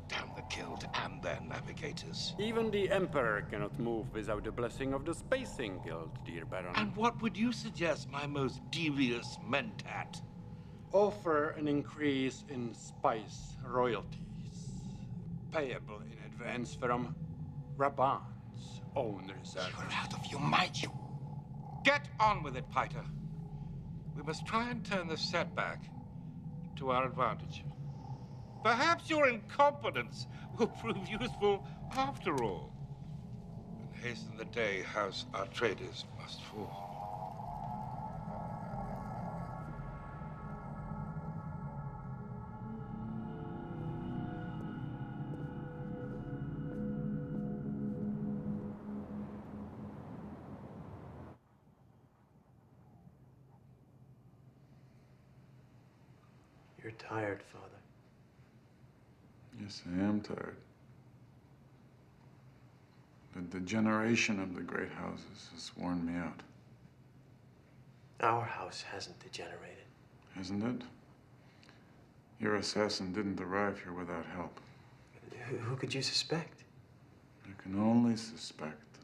Damn the Guild and their navigators. Even the Emperor cannot move without the blessing of the Spacing Guild, dear Baron. And what would you suggest, my most devious mentat? Offer an increase in spice royalties, payable in advance from Raban's own reserve. You're out of your mind, you. Get on with it, Piter. We must try and turn this setback to our advantage. Perhaps your incompetence will prove useful after all. And hasten the day House Atreides must fall. You're tired, Father. Yes, I am tired. The degeneration of the great houses has worn me out. Our house hasn't degenerated. Hasn't it? Your assassin didn't arrive here without help. Who could you suspect? I can only suspect.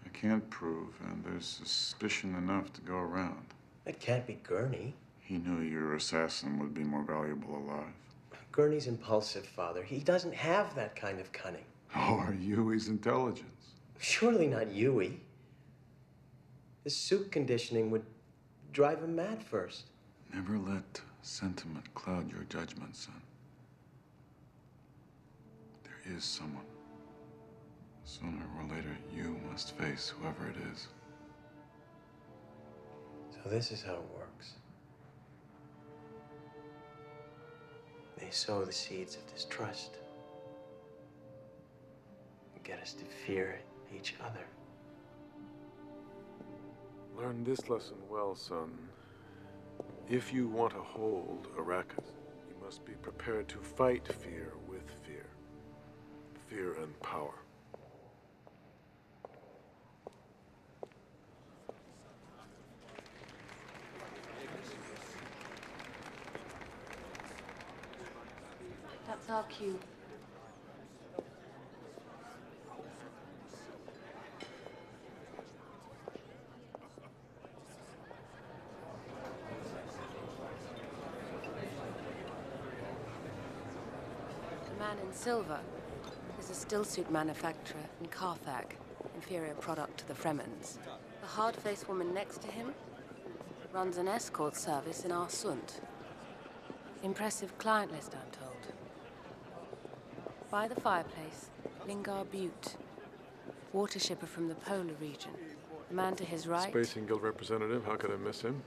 I can't prove, and there's suspicion enough to go around. It can't be Gurney. He knew your assassin would be more valuable alive. Gurney's impulsive, Father. He doesn't have that kind of cunning. Or Yui's intelligence. Surely not Yui. His suit conditioning would drive him mad first. Never let sentiment cloud your judgment, son. There is someone. Sooner or later, you must face whoever it is. So this is how it works. They sow the seeds of distrust and get us to fear each other. Learn this lesson well, son. If you want to hold Arrakis, you must be prepared to fight fear with fear. Fear and power. That's our cue. The man in silver is a stillsuit manufacturer in Carthag, inferior product to the Fremens. The hard-faced woman next to him runs an escort service in Arsund. Impressive client list, I'm told. By the fireplace, Lingar Butte, water shipper from the polar region. The man to his right. Spacing Guild representative, how could I miss him?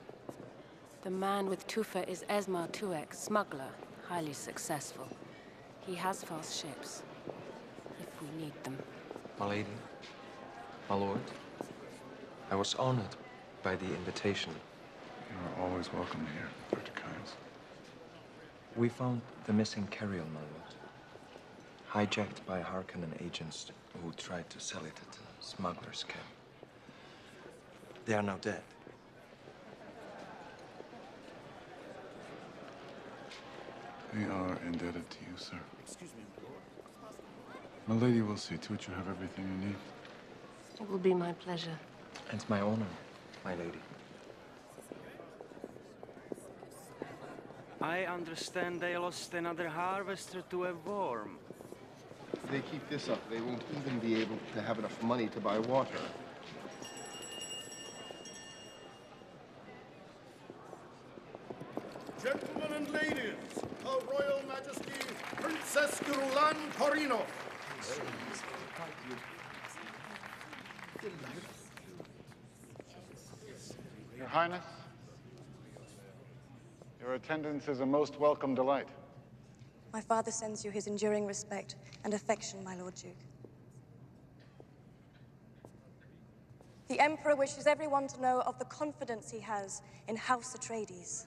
The man with Tufa is Esmar Tuek, smuggler, highly successful. He has fast ships, if we need them. My lady, my lord, I was honored by the invitation. You are always welcome here, Dr. Kynes. We found the missing carrion, my lord, hijacked by Harkonnen agents who tried to sell it at a smuggler's camp. They are now dead. We are indebted to you, sir. Excuse me. My lady will see to it you have everything you need. It will be my pleasure. And my honor, my lady. I understand they lost another harvester to a worm. If they keep this up, they won't even be able to have enough money to buy water. Gentlemen and ladies, Her Royal Majesty Princess Gurulan Korinov. Your Highness, your attendance is a most welcome delight. My father sends you his enduring respect and affection, my Lord Duke. The Emperor wishes everyone to know of the confidence he has in House Atreides.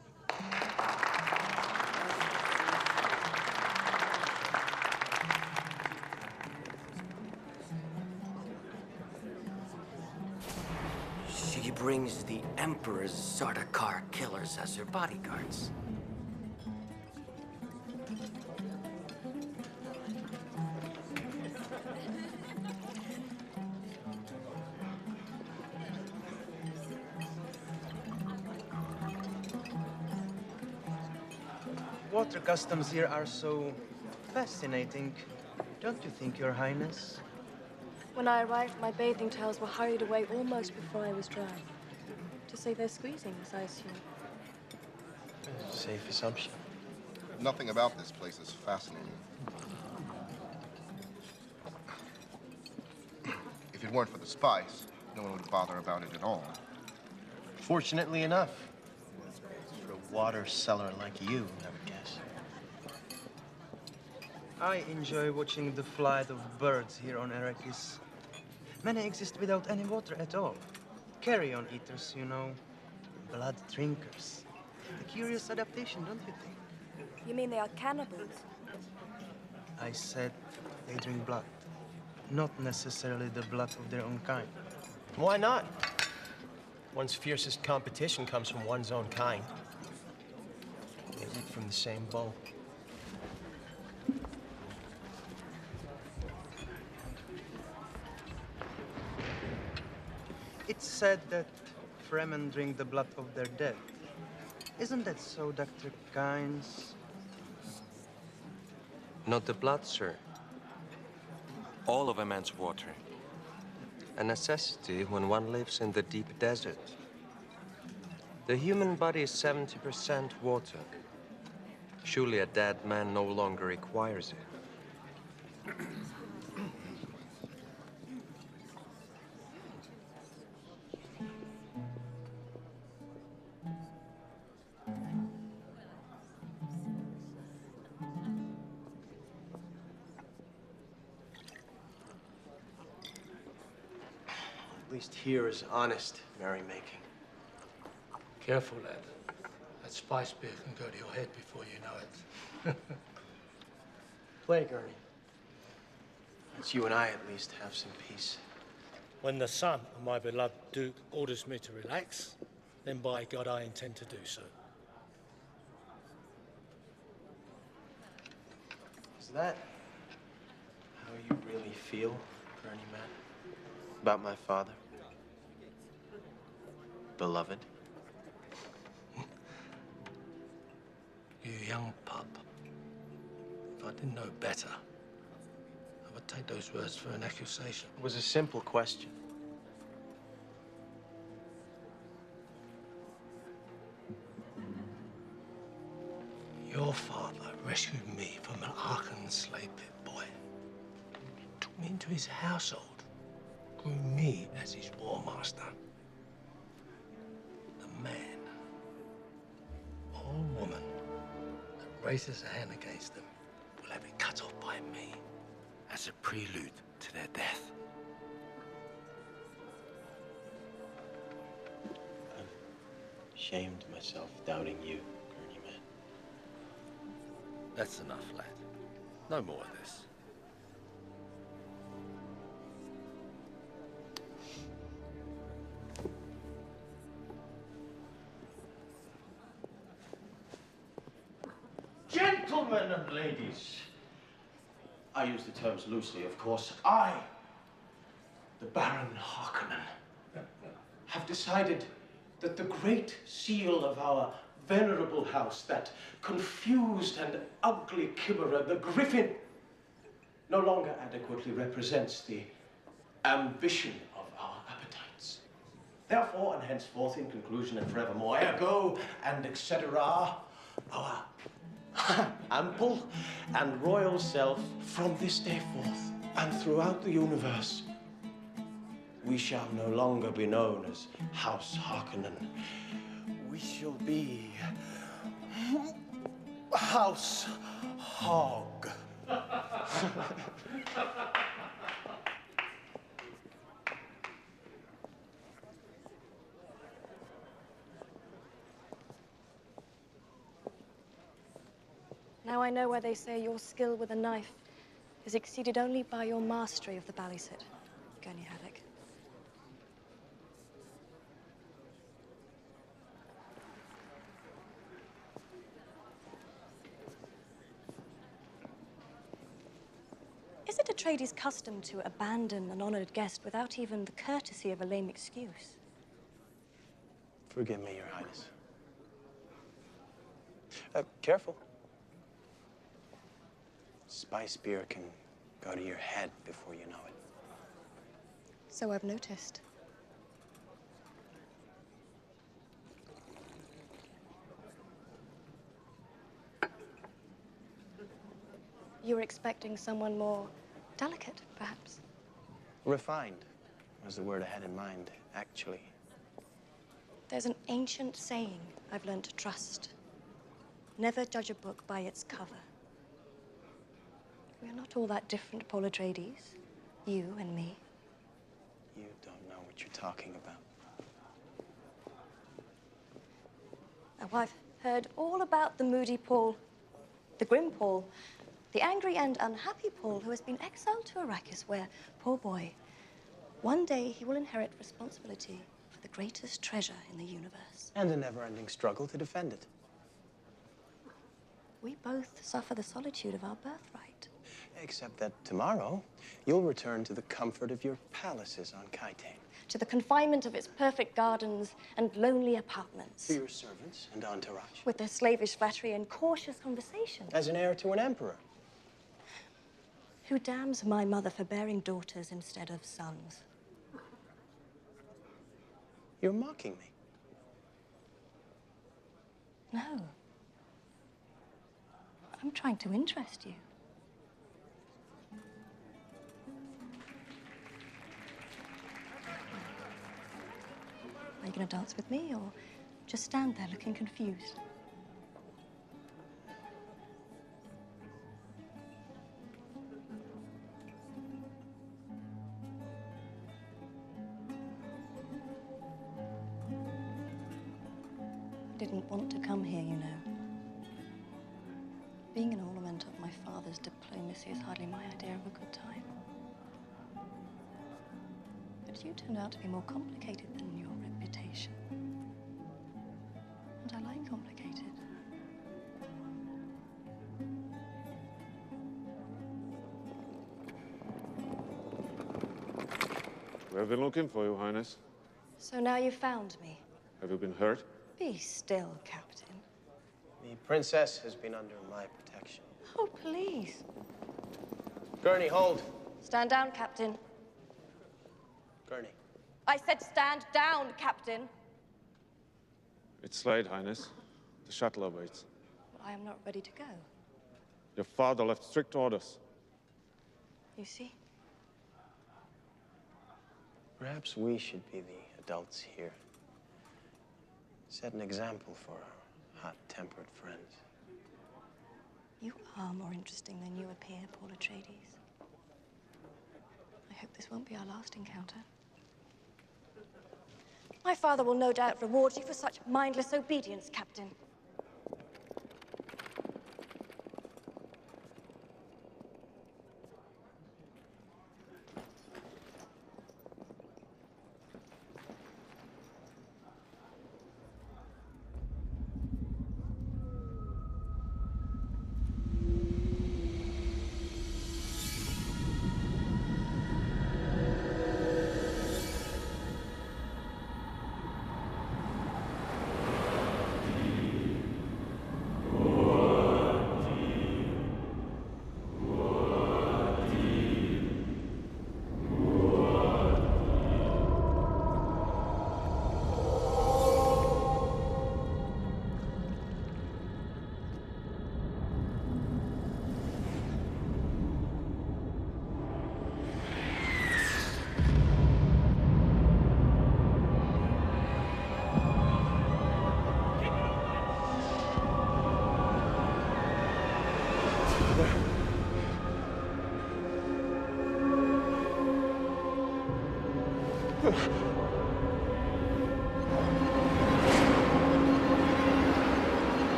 She brings the Emperor's Sardaukar killers as her bodyguards. Water customs here are so fascinating, don't you think, Your Highness? When I arrived, my bathing towels were hurried away almost before I was dry. To save their squeezings, I assume. Safe assumption. Nothing about this place is fascinating. If it weren't for the spice, no one would bother about it at all. Fortunately enough, for a water seller like you, I would guess. I enjoy watching the flight of birds here on Arrakis. Many exist without any water at all. Carrion eaters, you know, blood drinkers. A curious adaptation, don't you think? You mean they are cannibals? I said they drink blood, not necessarily the blood of their own kind. Why not? One's fiercest competition comes from one's own kind. They eat from the same bowl. It's said that Fremen drink the blood of their dead. Isn't that so, Dr. Kynes? Not the blood, sir. All of a man's water. A necessity when one lives in the deep desert. The human body is 70% water. Surely a dead man no longer requires it. At least here is honest merrymaking. Careful, lad. That spice beer can go to your head before you know it. Play, Gurney. Let's you and I at least have some peace. When the son of my beloved Duke orders me to relax, then by God I intend to do so. Is that how you really feel, Gurney man? About my father? Beloved? You young pup. If I didn't know better, I would take those words for an accusation. It was a simple question. Your father rescued me from an Arkan slave pit boy. Took me into his household. through me as his war master, the man or woman that raises a hand against them will have it cut off by me as a prelude to their death. I've shamed myself doubting you, Gurney man. That's enough, lad. No more of this. Gentlemen and ladies, I use the terms loosely, of course. I, the Baron Harkonnen, have decided that the great seal of our venerable house, that confused and ugly chimera, the Griffin, no longer adequately represents the ambition of our appetites. Therefore, and henceforth, in conclusion and forevermore, ergo and etc., our ample and royal self, from this day forth and throughout the universe, we shall no longer be known as House Harkonnen. We shall be House Hog. Now I know why they say your skill with a knife is exceeded only by your mastery of the baliset, Gurney Haddock. Is it Atreides' custom to abandon an honored guest without even the courtesy of a lame excuse? Forgive me, Your Highness. Careful. Spice spear can go to your head before you know it. So I've noticed. You were expecting someone more delicate, perhaps? Refined was the word I had in mind, actually. There's an ancient saying I've learned to trust. Never judge a book by its cover. We're not all that different, Paul Atreides. You and me. You don't know what you're talking about. Now, I've heard all about the moody Paul, the grim Paul, the angry and unhappy Paul who has been exiled to Arrakis, where, poor boy, one day he will inherit responsibility for the greatest treasure in the universe. And a never-ending struggle to defend it. We both suffer the solitude of our birthright. Except that tomorrow, you'll return to the comfort of your palaces on Kaitane. To the confinement of its perfect gardens and lonely apartments. To your servants and entourage. With their slavish flattery and cautious conversation. As an heir to an emperor. Who damns my mother for bearing daughters instead of sons. You're mocking me. No. I'm trying to interest you. Are you going to dance with me, or just stand there looking confused? I didn't want to come here, you know. Being an ornament of my father's diplomacy is hardly my idea of a good time. But you turned out to be more complicated than your reputation. And I like complicated. We have been looking for you, Highness. So now you found me. Have you been hurt? Be still, Captain. The princess has been under my protection. Oh, please. Gurney, hold. Stand down, Captain. Gurney. I said stand down, Captain. It's late, Highness. The shuttle awaits. I am not ready to go. Your father left strict orders. You see? Perhaps we should be the adults here. Set an example for our hot-tempered friends. You are more interesting than you appear, Paul Atreides. I hope this won't be our last encounter. My father will no doubt reward you for such mindless obedience, Captain.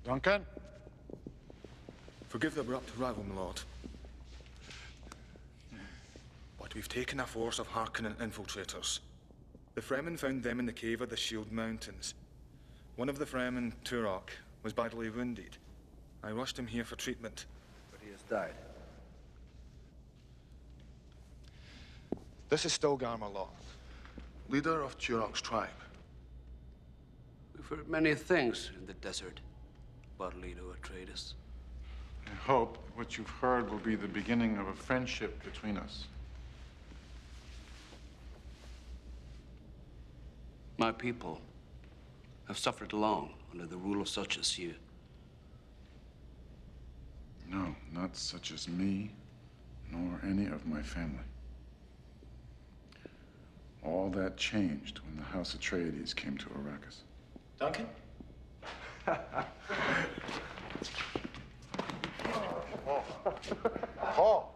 Duncan? Forgive the abrupt arrival, my lord. But we've taken a force of Harkonnen infiltrators. The Fremen found them in the cave of the Shield Mountains. One of the Fremen, Turok, was badly wounded. I rushed him here for treatment. But he has died. This is Stilgar, my lord, leader of Turok's tribe. We've heard many things in the desert about Leto Atreides. I hope that what you've heard will be the beginning of a friendship between us. My people have suffered long under the rule of such as you. No, not such as me, nor any of my family. All that changed when the House Atreides came to Arrakis. Duncan? Paul!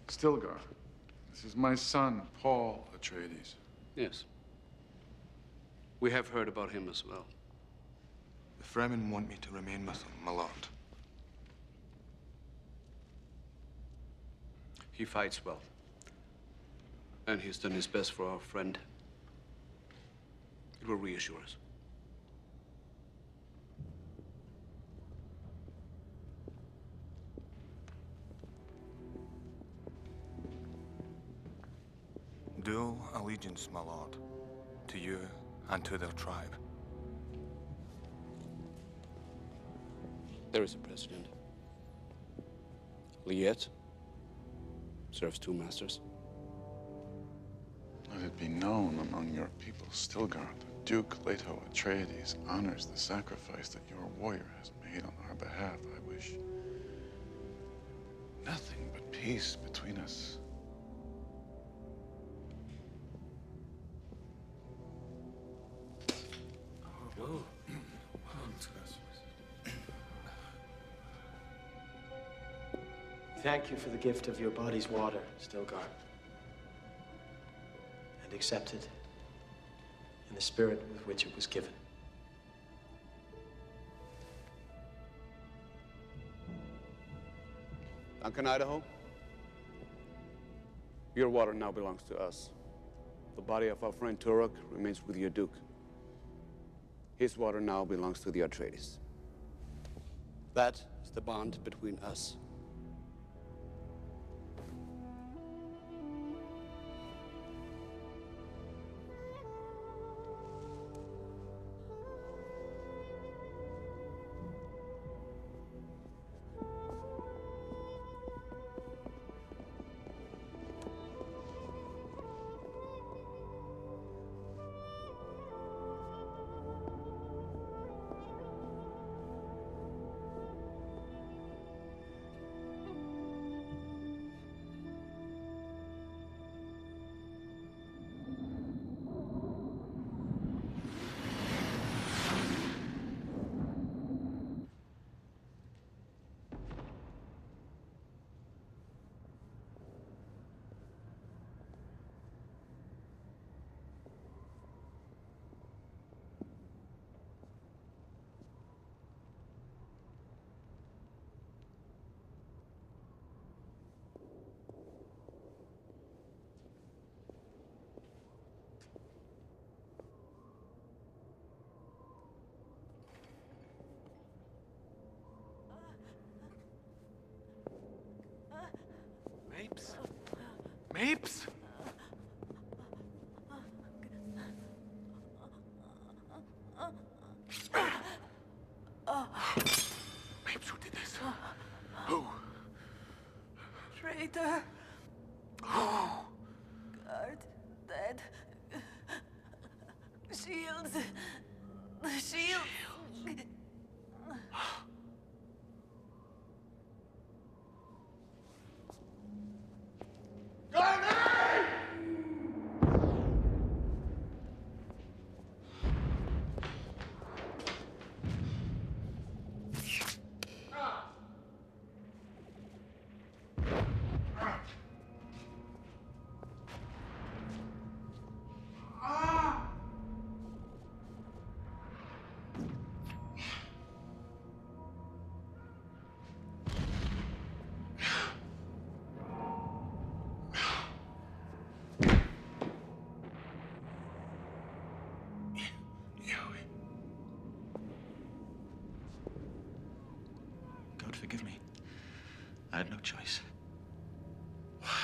Stilgar, this is my son, Paul Atreides. Yes. We have heard about him as well. The Fremen want me to remain with them, my lord. He fights well. And he's done his best for our friend. It will reassure us. Dual allegiance, my lord, to you and to their tribe. There is a precedent. Liet serves two masters. Let it be known among your people, Stilgar, that Duke Leto Atreides honors the sacrifice that your warrior has made on our behalf. I wish nothing but peace between us. Thank you for the gift of your body's water, Stilgar. And accept it in the spirit with which it was given. Duncan, Idaho, your water now belongs to us. The body of our friend Turok remains with your Duke. His water now belongs to the Atreides. That is the bond between us. Mapes? Mapes? Mapes, who did this? Who? Traitor. Oh. Guard. Dead. Shields. The shields. God forgive me. I had no choice. Why?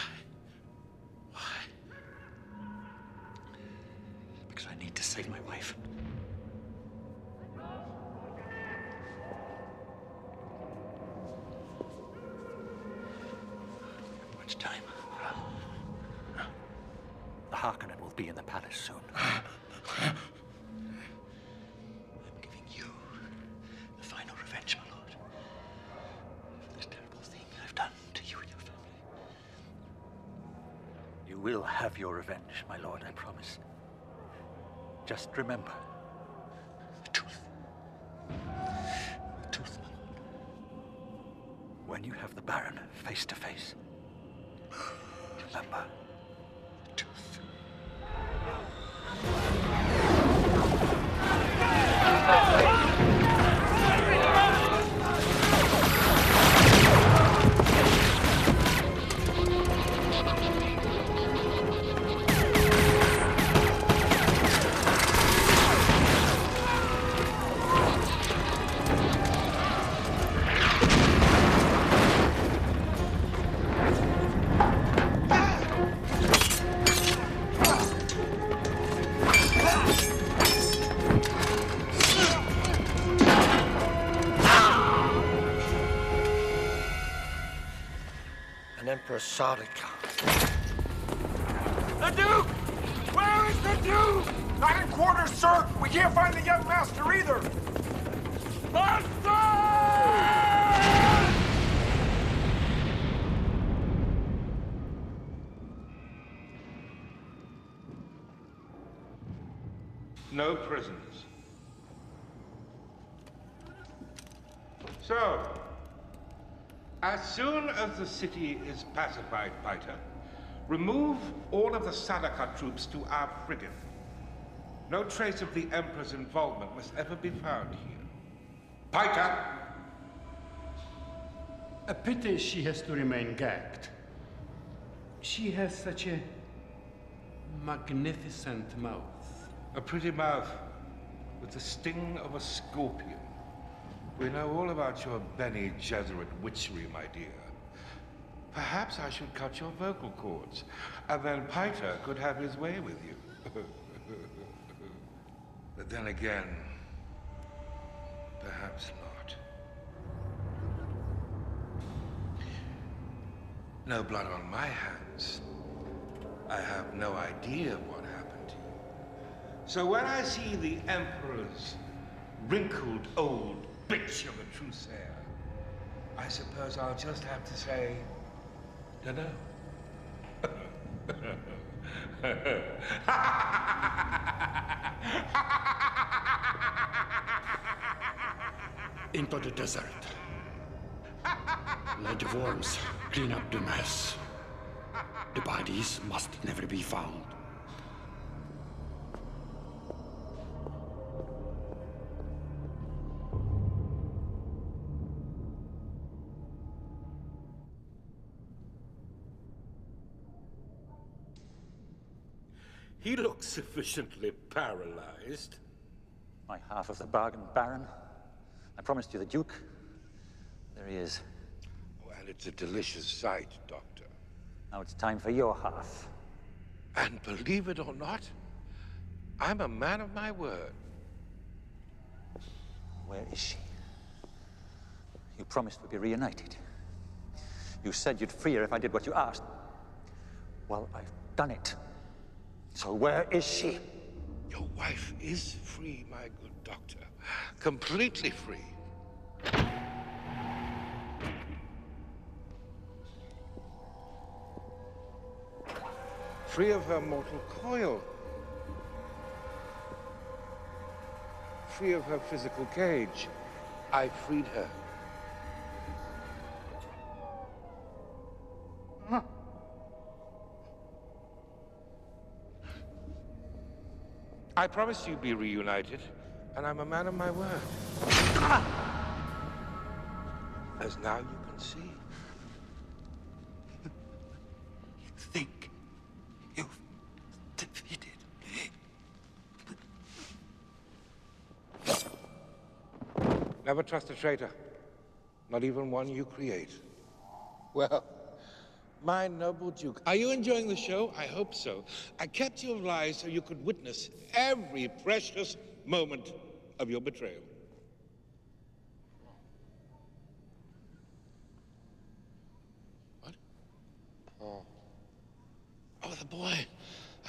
Because I need to save my wife. Much time. The Harkonnen will be in the palace soon. I'm giving you the final revenge, my lord. For this terrible thing I've done to you and your family. You will have your revenge, my lord, I promise. Just remember, the tooth. The tooth, my lord. When you have the Baron face to face, remember the tooth. An Emperor Sardic. The Duke! Where is the Duke? Not in quarters, sir. We can't find the young master either. No prisoners. So, as soon as the city is pacified, Piter, remove all of the Sardaukar troops to our frigate. No trace of the Emperor's involvement must ever be found here. Piter! A pity she has to remain gagged. She has such a magnificent mouth. A pretty mouth with the sting of a scorpion. We know all about your Bene Gesserit witchery, my dear. Perhaps I should cut your vocal cords, and then Piter could have his way with you. But then again, perhaps not. No blood on my hands. I have no idea what happened to you. So when I see the Emperor's wrinkled old bitch of a Trusair, I suppose I'll just have to say, dunno. Into the desert. Let the worms clean up the mess. The bodies must never be found. He looks sufficiently paralyzed. My half of the bargain, Baron. I promised you the Duke. There he is. Oh, and it's a delicious sight, Doctor. Now it's time for your half. And believe it or not, I'm a man of my word. Where is she? You promised we'd be reunited. You said you'd free her if I did what you asked. Well, I've done it. So where is she? Your wife is free, my good doctor. Completely free. Free of her mortal coil. Free of her physical cage. I freed her. I promised you'd be reunited, and I'm a man of my word. As now you can see. You think you've defeated me? Never trust a traitor, not even one you create. Well, my noble Duke, are you enjoying the show? I hope so. I kept you alive so you could witness every precious moment of your betrayal. What? Oh, the boy.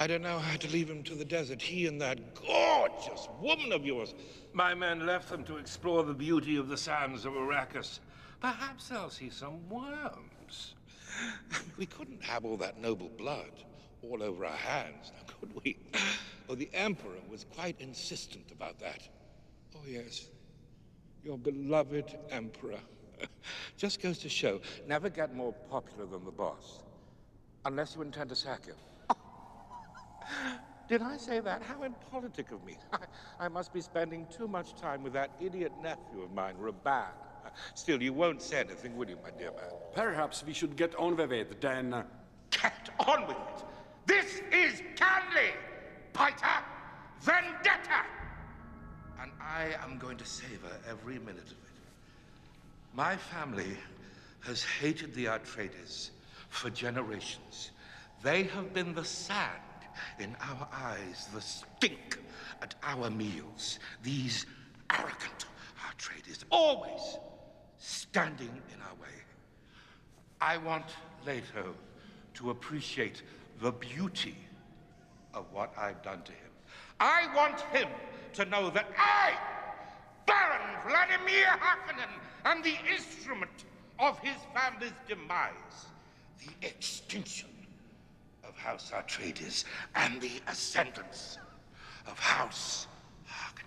I don't know how to leave him to the desert. He and that gorgeous woman of yours. My men left them to explore the beauty of the sands of Arrakis. Perhaps they'll see some worms. We couldn't have all that noble blood all over our hands, now could we? Oh, the Emperor was quite insistent about that. Oh, yes. Your beloved Emperor. Just goes to show, never get more popular than the boss. Unless you intend to sack him. Did I say that? How impolitic of me. I must be spending too much time with that idiot nephew of mine, Raban. Still, you won't say anything, will you, my dear man? Perhaps we should get on with it, then. Get on with it! This is Canley! Piter! Vendetta! And I am going to savor every minute of it. My family has hated the Atreydes for generations. They have been the sand in our eyes, the stink at our meals. These arrogant Atreydes, always standing in our way. I want Leto to appreciate the beauty of what I've done to him. I want him to know that I, Baron Vladimir Harkonnen, am the instrument of his family's demise, the extinction of House Atreydes and the ascendance of House Harkonnen.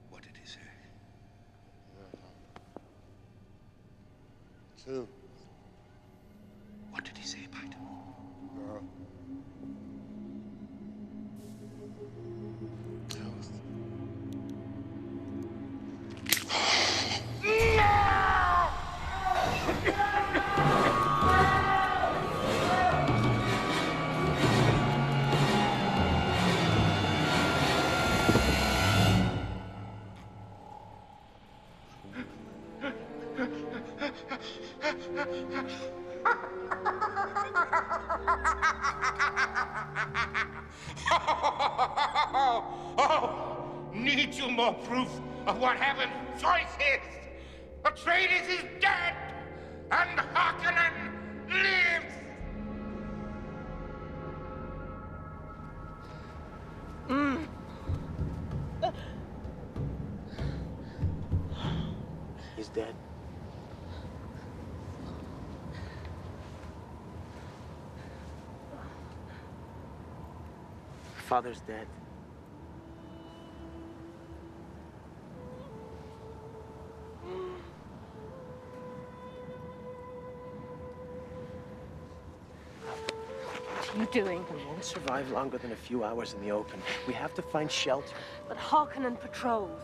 What did he say? Two. What did he say, Piter? Girl. Oh, need you more proof of what heaven's choice is? Atreydes is dead, and Harkonnen lives! He's dead. Father's dead. What are you doing? We won't survive longer than a few hours in the open. We have to find shelter. But Harkonnen patrols.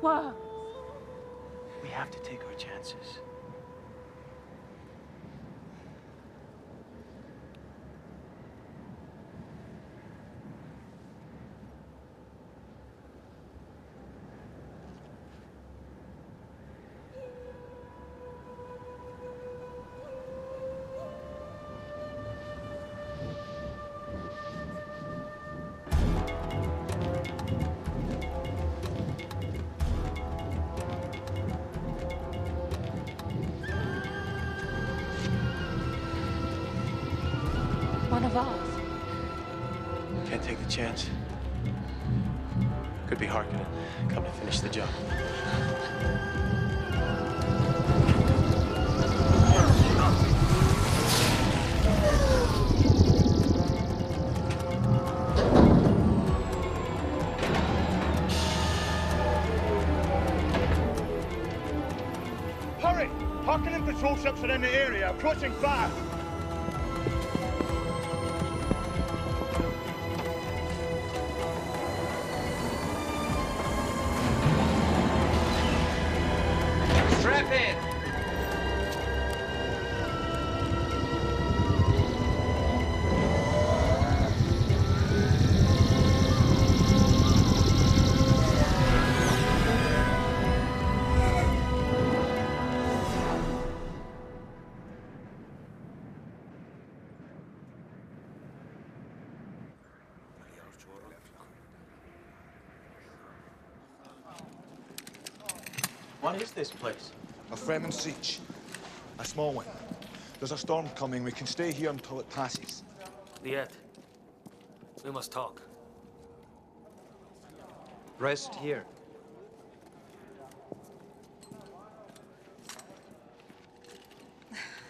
Worms. We have to take our chances. one of ours. Can't take the chance. Could be Harkonnen. Come to finish the job. Hurry! Harkonnen patrol ships are in the area, approaching fast. Strap in! What is this place? A Fremen siege. A small one. There's a storm coming. We can stay here until it passes. Yet, we must talk. Rest here.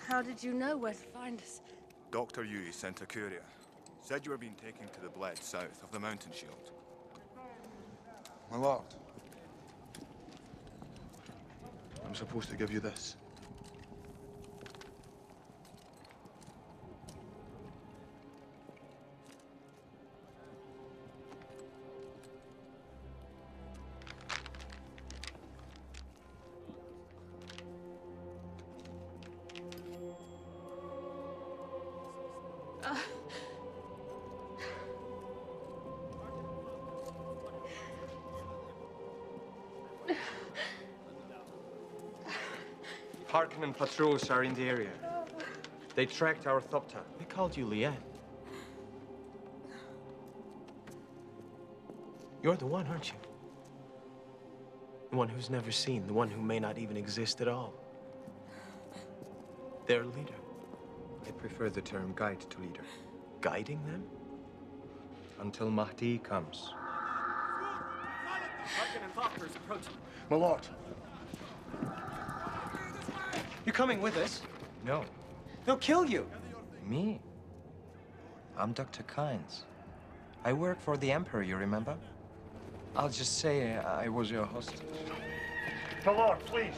How did you know where to find us? Dr. Yui sent a courier. Said you were being taken to the bled south of the mountain shield. My lord. I'm supposed to give you this. Harkonnen patrols are in the area. They tracked our Thopter. They called you Liet. You're the one, aren't you? The one who's never seen, the one who may not even exist at all. Their leader. I prefer the term guide to leader. Guiding them? Until Mahdi comes. Harkonnen Thopter is approaching. My lord. You coming with us? No. They'll kill you. Me? I'm Dr. Kynes. I work for the Emperor, you remember? I'll just say I was your hostage. My lord, please.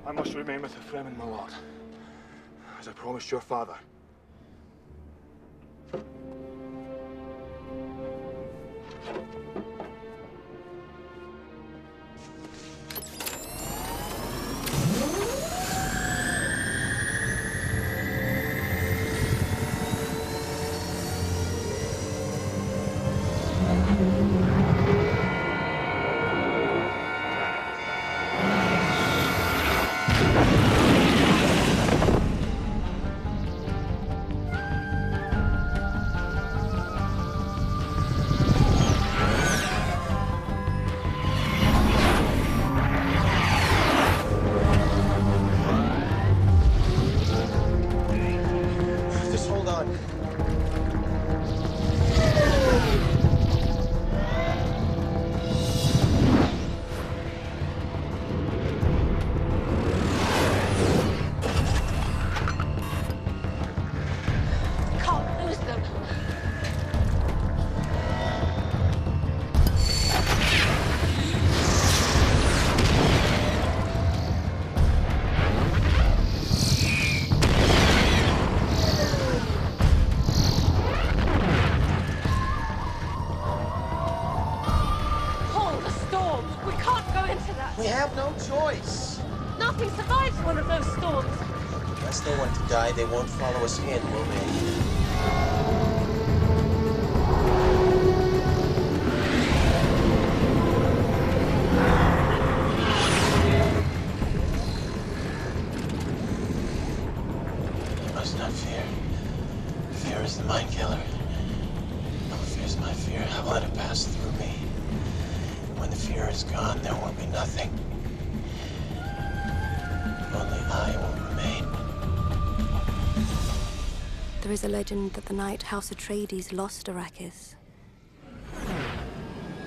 I must remain with the Fremen, my lord. As I promised your father. We have no choice. Nothing survives one of those storms. Unless they want to die, they won't follow us in, will they? You must not fear. Fear is the mind killer. No one fears my fear. I will let it pass through me. When the fear is gone, there will be nothing. Only I will remain. There is a legend that the night House Atreides lost Arrakis,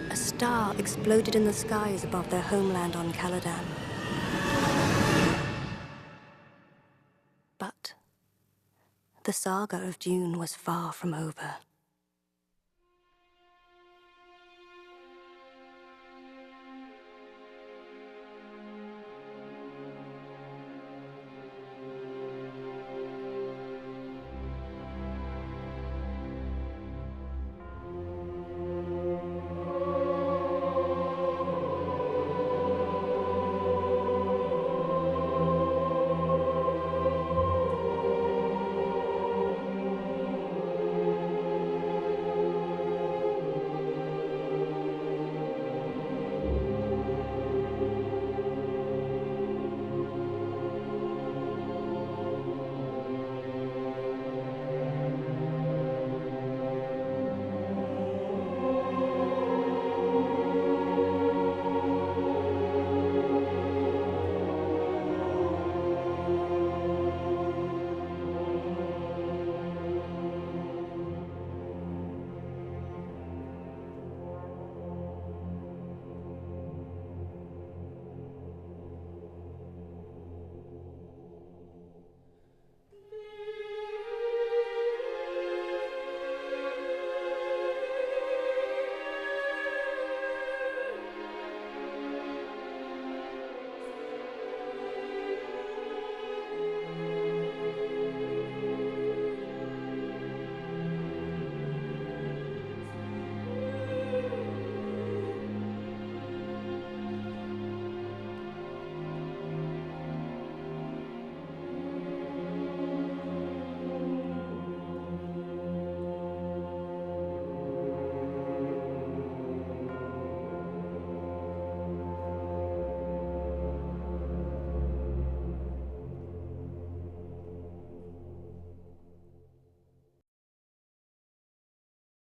a star exploded in the skies above their homeland on Caladan. But the saga of Dune was far from over.